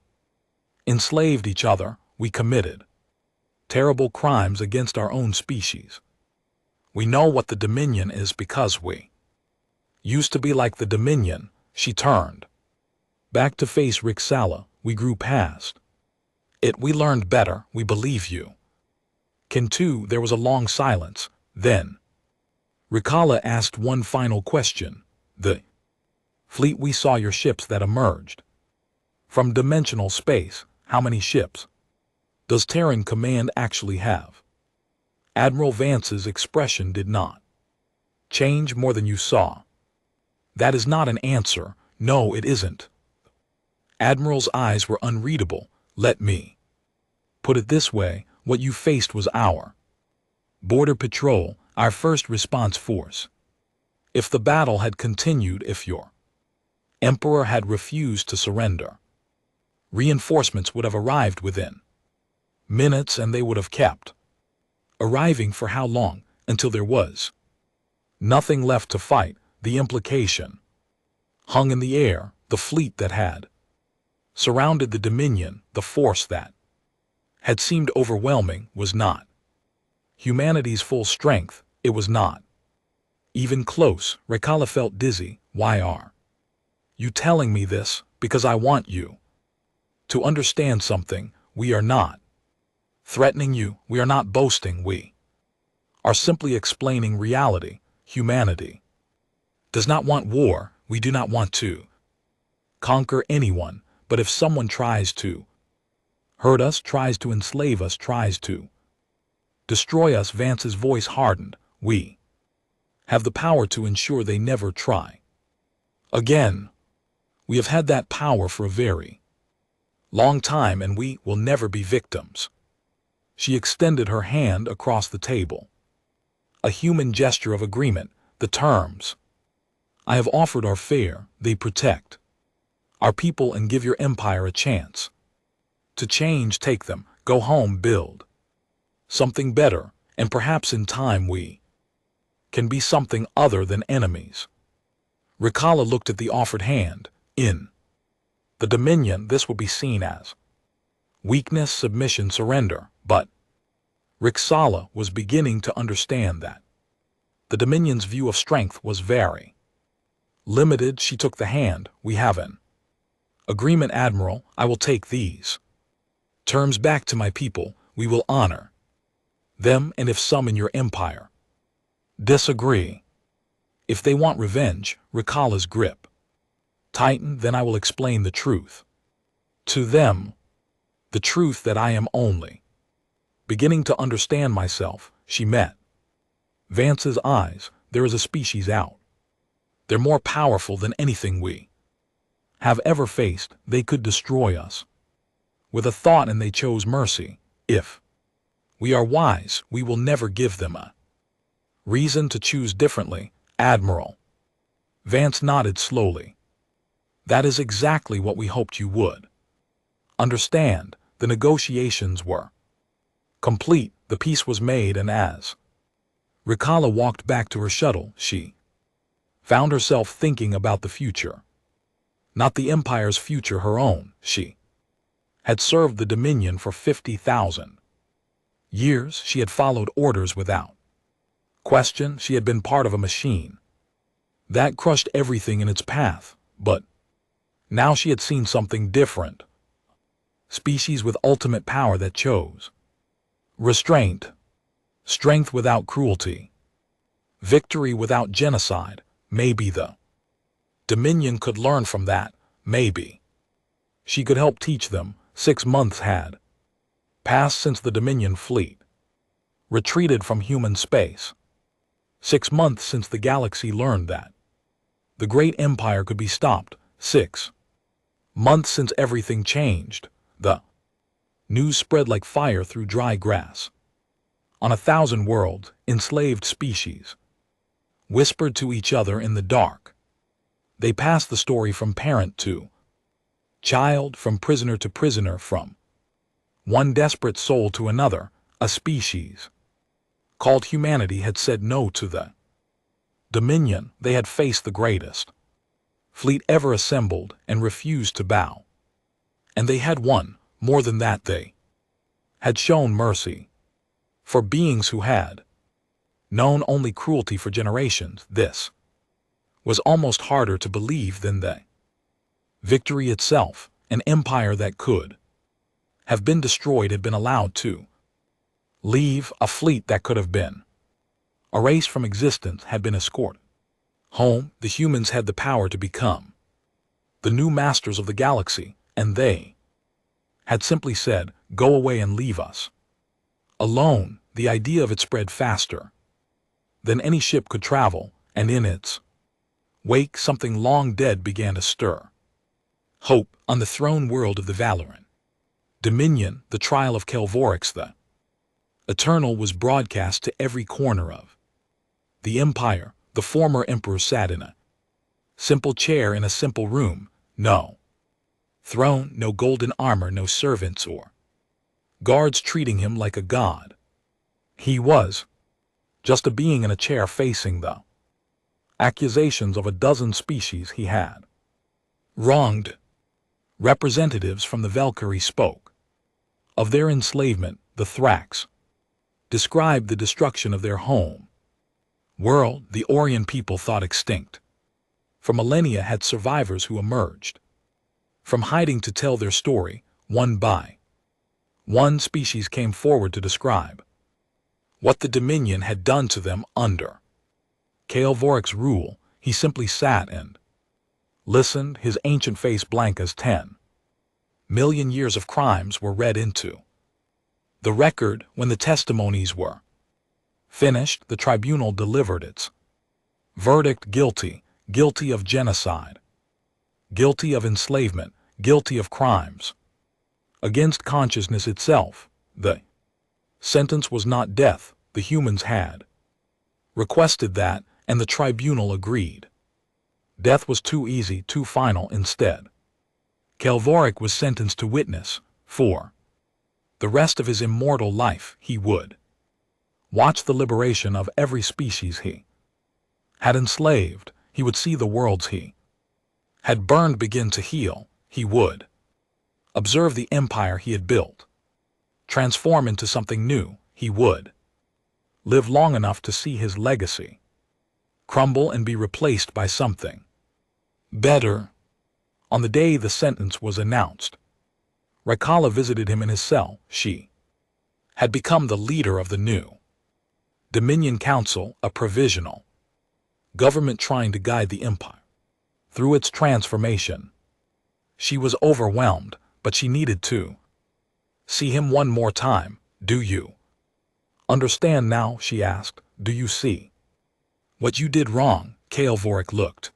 enslaved each other. We committed terrible crimes against our own species. We know what the Dominion is because we used to be like the Dominion. She turned back to face Rixala. We grew past it. We learned better. We believe you can too. There was a long silence. Then Rixala asked one final question. The fleet, we saw your ships that emerged from dimensional space. How many ships does Terran Command actually have? Admiral Vance's expression did not change. More than you saw. That is not an answer. No, it isn't. Admiral's eyes were unreadable. Let me put it this way. What you faced was our border patrol, our first response force. If the battle had continued, if your emperor had refused to surrender, reinforcements would have arrived within minutes, and they would have kept arriving for how long? Until there was nothing left to fight. The implication hung in the air. The fleet that had surrounded the Dominion, the force that had seemed overwhelming, was not Humanity's full strength, it was not. Even close, Rekala felt dizzy. Why are you telling me this? Because I want you to understand something. We are not threatening you. We are not boasting. We are simply explaining reality. Humanity does not want war. We do not want to conquer anyone. But if someone tries to hurt us, tries to enslave us, tries to destroy us, Vance's voice hardened, we have the power to ensure they never try again. We have had that power for a very long time, and we will never be victims. She extended her hand across the table. A human gesture of agreement. The terms I have offered are fair. They protect our people and give your empire a chance to change. Take them, go home, build something better, and perhaps in time we can be something other than enemies. Rekala looked at the offered hand. In the Dominion, this would be seen as weakness, submission, surrender, but Rekala was beginning to understand that the Dominion's view of strength was very limited. She took the hand. We have an agreement, Admiral. I will take these terms back to my people. We will honor them, and if some in your empire disagree, if they want revenge, Rekala's grip tightened, then I will explain the truth to them. The truth that I am only beginning to understand myself. She met Vance's eyes. There is a species out. They're more powerful than anything we have ever faced. They could destroy us with a thought, and they chose mercy. If we are wise, we will never give them a reason to choose differently, Admiral. Vance nodded slowly. That is exactly what we hoped you would understand. The negotiations were complete. The peace was made, and as Rekala walked back to her shuttle, she found herself thinking about the future. Not the Empire's future, her own. She had served the Dominion for 50,000 years. She had followed orders without question. She had been part of a machine that crushed everything in its path. But now she had seen something different. Species with ultimate power that chose restraint, strength without cruelty, victory without genocide. Maybe the Dominion could learn from that. Maybe she could help teach them. 6 months had passed since the Dominion fleet retreated from human space. 6 months since the galaxy learned that the great empire could be stopped. 6 months since everything changed. The news spread like fire through dry grass. On 1,000 worlds, enslaved species whispered to each other in the dark. They passed the story from parent to child, from prisoner to prisoner, from one desperate soul to another. A species called humanity had said no to the Dominion. They had faced the greatest fleet ever assembled and refused to bow. And they had won. More than that, they had shown mercy for beings who had known only cruelty for generations. This was almost harder to believe than the victory itself. An empire that could have been destroyed had been allowed to leave. A fleet that could have been erased from existence had been escorted home. The humans had the power to become the new masters of the galaxy, and they had simply said, go away and leave us alone. The idea of it spread faster than any ship could travel, and in its wake something long dead began to stir. Hope on the throne world of the Valoran Dominion. The trial of Kelvorix the Eternal was broadcast to every corner of the Empire. The former emperor sat in a simple chair in a simple room. No throne, no golden armor, no servants or guards treating him like a god. He was just a being in a chair facing the accusations of a dozen species he had wronged. Representatives from the Valkyrie spoke of their enslavement. The Thrax described the destruction of their home. World the Aryan people thought extinct. For millennia had survivors who emerged. From hiding to tell their story, one by one species came forward to describe what the Dominion had done to them under Kael'Voric's rule. He simply sat and listened, his ancient face blank as 10,000,000 years of crimes were read into the record. When the testimonies were finished, the tribunal delivered its verdict: guilty, guilty of genocide, guilty of enslavement, guilty of crimes against consciousness itself. The sentence was not death. The humans had requested that, and the tribunal agreed. Death was too easy, too final. Instead, Kael'Voric was sentenced to witness. For the rest of his immortal life, he would watch the liberation of every species he had enslaved. He would see the worlds he had burned begin to heal. He would observe the empire he had built transform into something new. He would live long enough to see his legacy crumble and be replaced by something better. On the day the sentence was announced, Raikala visited him in his cell. She had become the leader of the new Dominion Council, a provisional government trying to guide the empire through its transformation. She was overwhelmed, but she needed to see him one more time. "Do you understand now?" she asked. "Do you see what you did wrong?" Kael'Voric looked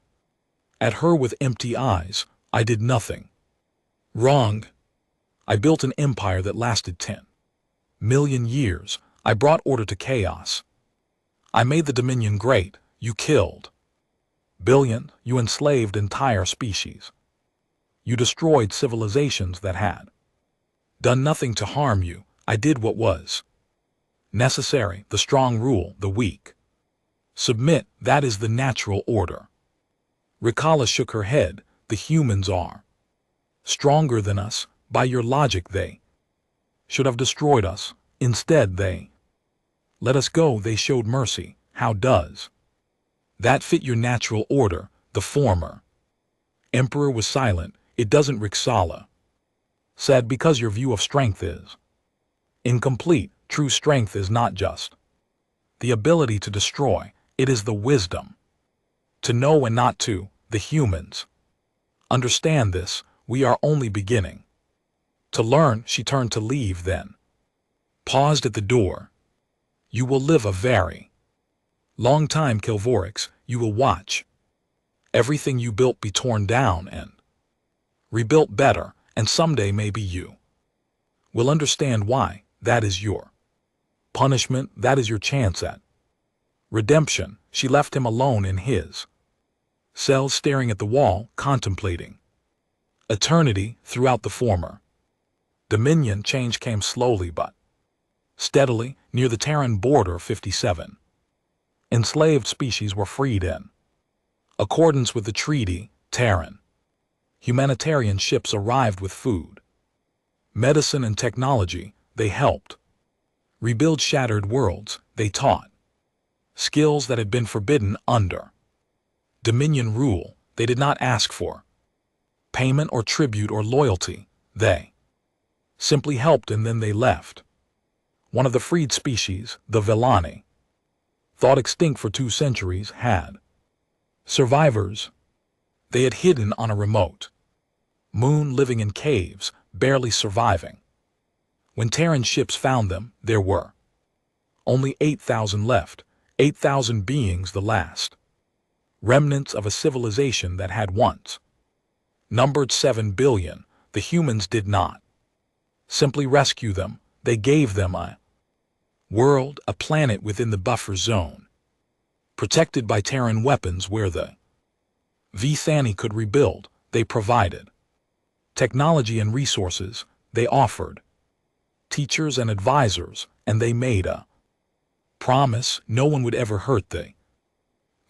at her with empty eyes. "I did nothing wrong. I built an empire that lasted 10,000,000 years. I brought order to chaos. I made the Dominion great. You killed billions. You enslaved entire species. You destroyed civilizations that had done nothing to harm you. I did what was necessary. The strong rule, the weak submit. That is the natural order." Raikala shook her head. "The humans are stronger than us. By your logic, they should have destroyed us. Instead, they let us go. They showed mercy. How does that fit your natural order?" The former emperor was silent. "It doesn't," Raikala said, "because your view of strength is incomplete. True strength is not just the ability to destroy. It is the wisdom to know and not to. The humans understand this. We are only beginning to learn." She turned to leave, then paused at the door. "You will live a very long time, Kael'Voric. You will watch everything you built be torn down and rebuilt better, and someday maybe you will understand why. That is your punishment. That is your chance at redemption." She left him alone in his cell, staring at the wall, contemplating eternity. Throughout the former Dominion, change came slowly but steadily. Near the Terran border, 57 enslaved species were freed in accordance with the treaty. Terran humanitarian ships arrived with food, medicine, and technology. They helped rebuild shattered worlds. They taught skills that had been forbidden under Dominion rule. They did not ask for payment or tribute or loyalty. They simply helped, and then they left. One of the freed species, the Vellani, thought extinct for 2 centuries, had survivors. They had hidden on a remote moon, living in caves, barely surviving. When Terran ships found them, there were only 8,000 left. 8,000 beings, the last remnants of a civilization that had once numbered 7 billion. The humans did not simply rescue them. They gave them a world, a planet within the buffer zone, protected by Terran weapons where the Vithani could rebuild. They provided technology and resources. They offered teachers and advisors, and they made a promise no one would ever hurt the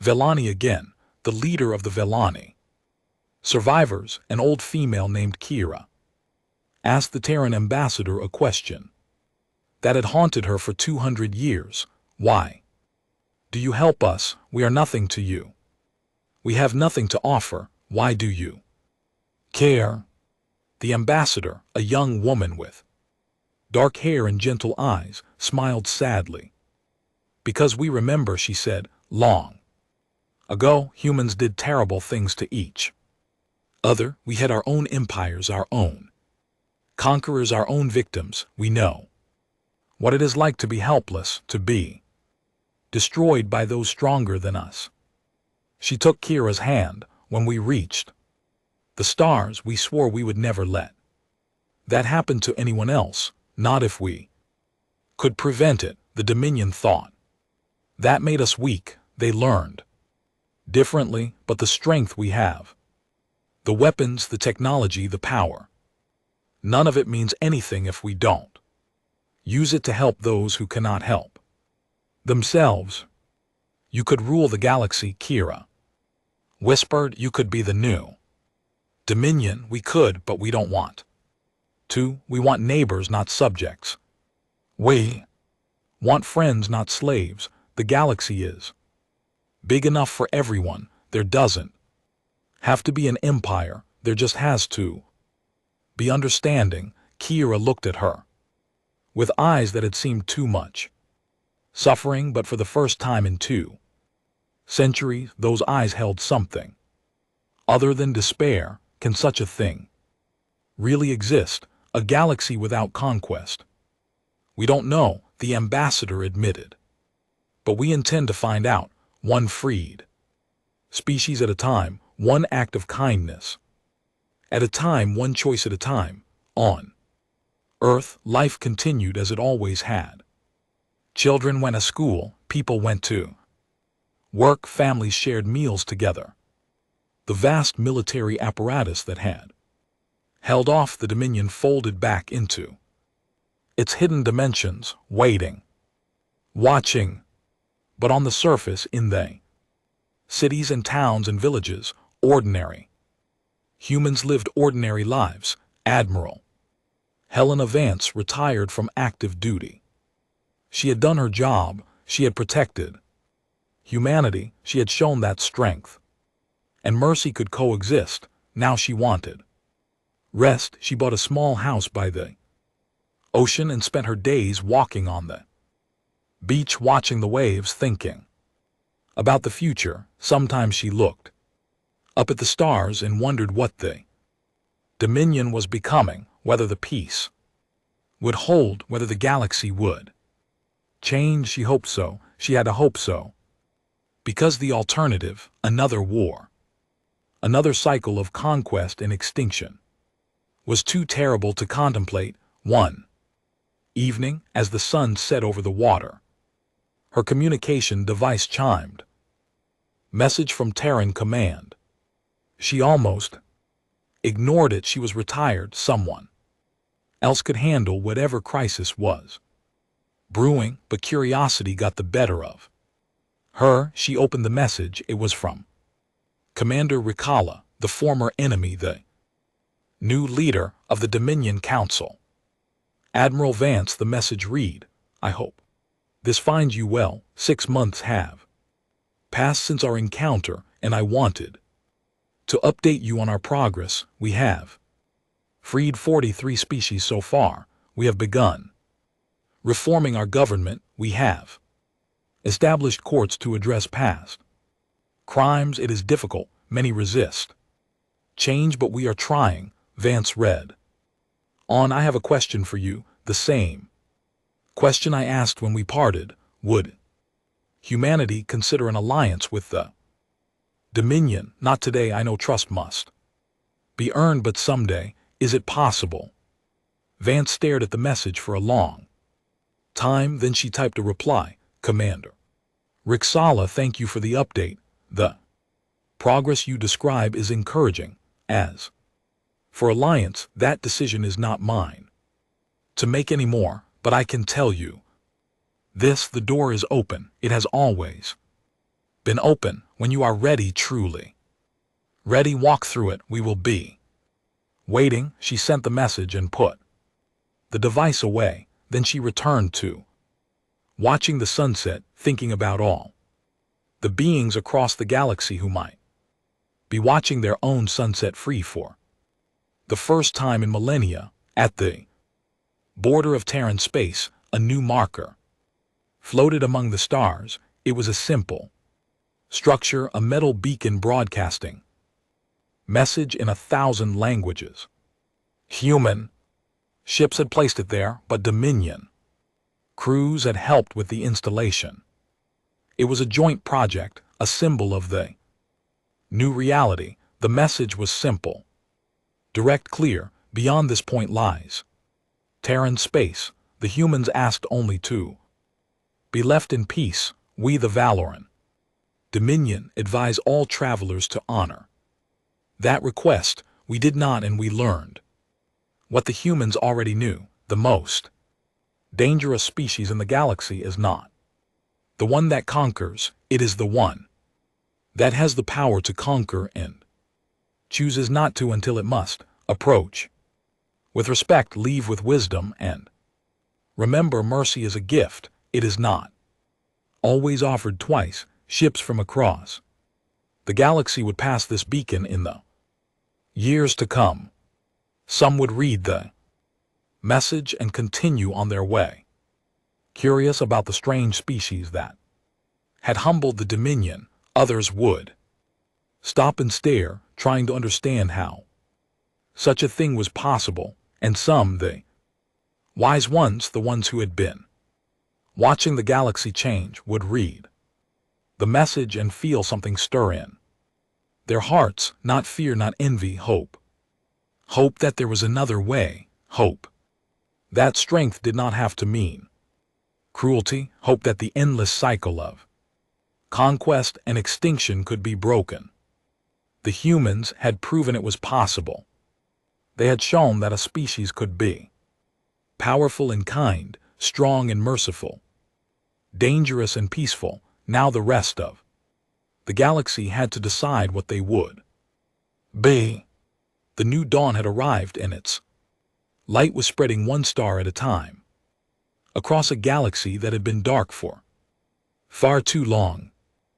Vellani again. The leader of the Vellani survivors, an old female named Kira, asked the Terran ambassador a question. that had haunted her for 200 years. Why do you help us? We are nothing to you. We have nothing to offer. Why do you care? The ambassador, a young woman with dark hair and gentle eyes, smiled sadly. Because we remember, she said, long ago humans did terrible things to each other. We had our own empires, our own conquerors, our own victims. We know what it is like to be helpless, to be destroyed by those stronger than us. She took Kira's hand. When we reached the stars, we swore we would never let that happen to anyone else, not if we could prevent it. The Dominion thought that made us weak. They learned differently, but the strength we have, the weapons, the technology, the power, none of it means anything if we don't use it to help those who cannot help themselves. You could rule the galaxy, Kira whispered. You could be the new Dominion. We could, but we don't want to. We want neighbors, not subjects. We want friends, not slaves. The galaxy is big enough for everyone. There doesn't have to be an empire. There just has to be understanding. Kira looked at her with eyes that had seemed too much suffering, but for the first time in 2 centuries, those eyes held something other than despair. Can such a thing really exist? A galaxy without conquest? We don't know, the ambassador admitted. But we intend to find out, one freed species at a time, one act of kindness at a time, one choice at a time. On Earth, life continued as it always had. Children went to school, people went to work, families shared meals together. The vast military apparatus that had held off the Dominion folded back into its hidden dimensions, waiting, watching. But on the surface, in the cities and towns and villages, ordinary humans lived ordinary lives. Admiral Helena Vance retired from active duty. She had done her job. She had protected humanity. She had shown that strength and mercy could coexist. Now she wanted rest. She bought a small house by the ocean and spent her days walking on the beach, watching the waves, thinking about the future. Sometimes she looked up at the stars and wondered what the Dominion was becoming, whether the peace would hold, whether the galaxy would change. She hoped so. She had to hope so. Because the alternative, another war, another cycle of conquest and extinction, was too terrible to contemplate. One evening, as the sun set over the water, her communication device chimed. Message from Terran command. She almost ignored it. She was retired. Someone else could handle whatever crisis was brewing, but curiosity got the better of her. She opened the message. It was from Commander Ricala, the former enemy, the new leader of the Dominion Council. Admiral Vance, the message read, I hope this finds you well. 6 months have passed since our encounter, and I wanted to update you on our progress. We have freed 43 species so far. We have begun reforming our government. We have established courts to address past crimes. It is difficult. Many resist change, but we are trying. Vance read on. I have a question for you, the same question I asked when we parted. Would humanity consider an alliance with the Dominion? Not today. I know trust must be earned, but someday. Is it possible? Vance stared at the message for a long time. Then she typed a reply. Commander Rixala, thank you for the update. The progress you describe is encouraging. As for alliance, that decision is not mine to make anymore, but I can tell you this: the door is open. It has always been open. When you are ready, truly ready, walk through it. We will be waiting. She sent the message and put the device away. Then she returned to watching the sunset, thinking about all the beings across the galaxy who might be watching their own sunset free for the first time in millennia. At the border of Terran space, a new marker floated among the stars. It was a simple structure, a metal beacon broadcasting message in 1,000 languages. Human ships had placed it there, but Dominion crews had helped with the installation. It was a joint project, a symbol of the new reality. The message was simple, direct, clear. Beyond this point lies Terran space. The humans asked only to be left in peace. We, the Valoran Dominion, advise all travelers to honor that request. We did not, and we learned what the humans already knew. The most dangerous species in the galaxy is not the one that conquers, it is the one that has the power to conquer and chooses not to until it must. Approach with respect, leave with wisdom, and remember, mercy is a gift. It is not always offered twice. Ships from across the galaxy would pass this beacon in the years to come. Some would read the message and continue on their way, curious about the strange species that had humbled the Dominion. Others would stop and stare, trying to understand how such a thing was possible. And some, the wise ones, the ones who had been watching the galaxy change, would read the message and feel something stir in their hearts. Not fear, not envy, hope. Hope that there was another way. Hope that strength did not have to mean cruelty. Hope that the endless cycle of conquest and extinction could be broken. The humans had proven it was possible. They had shown that a species could be powerful and kind, strong and merciful, dangerous and peaceful. Now the rest of the galaxy had to decide what they would be. The new dawn had arrived, and its light was spreading one star at a time across a galaxy that had been dark for far too long.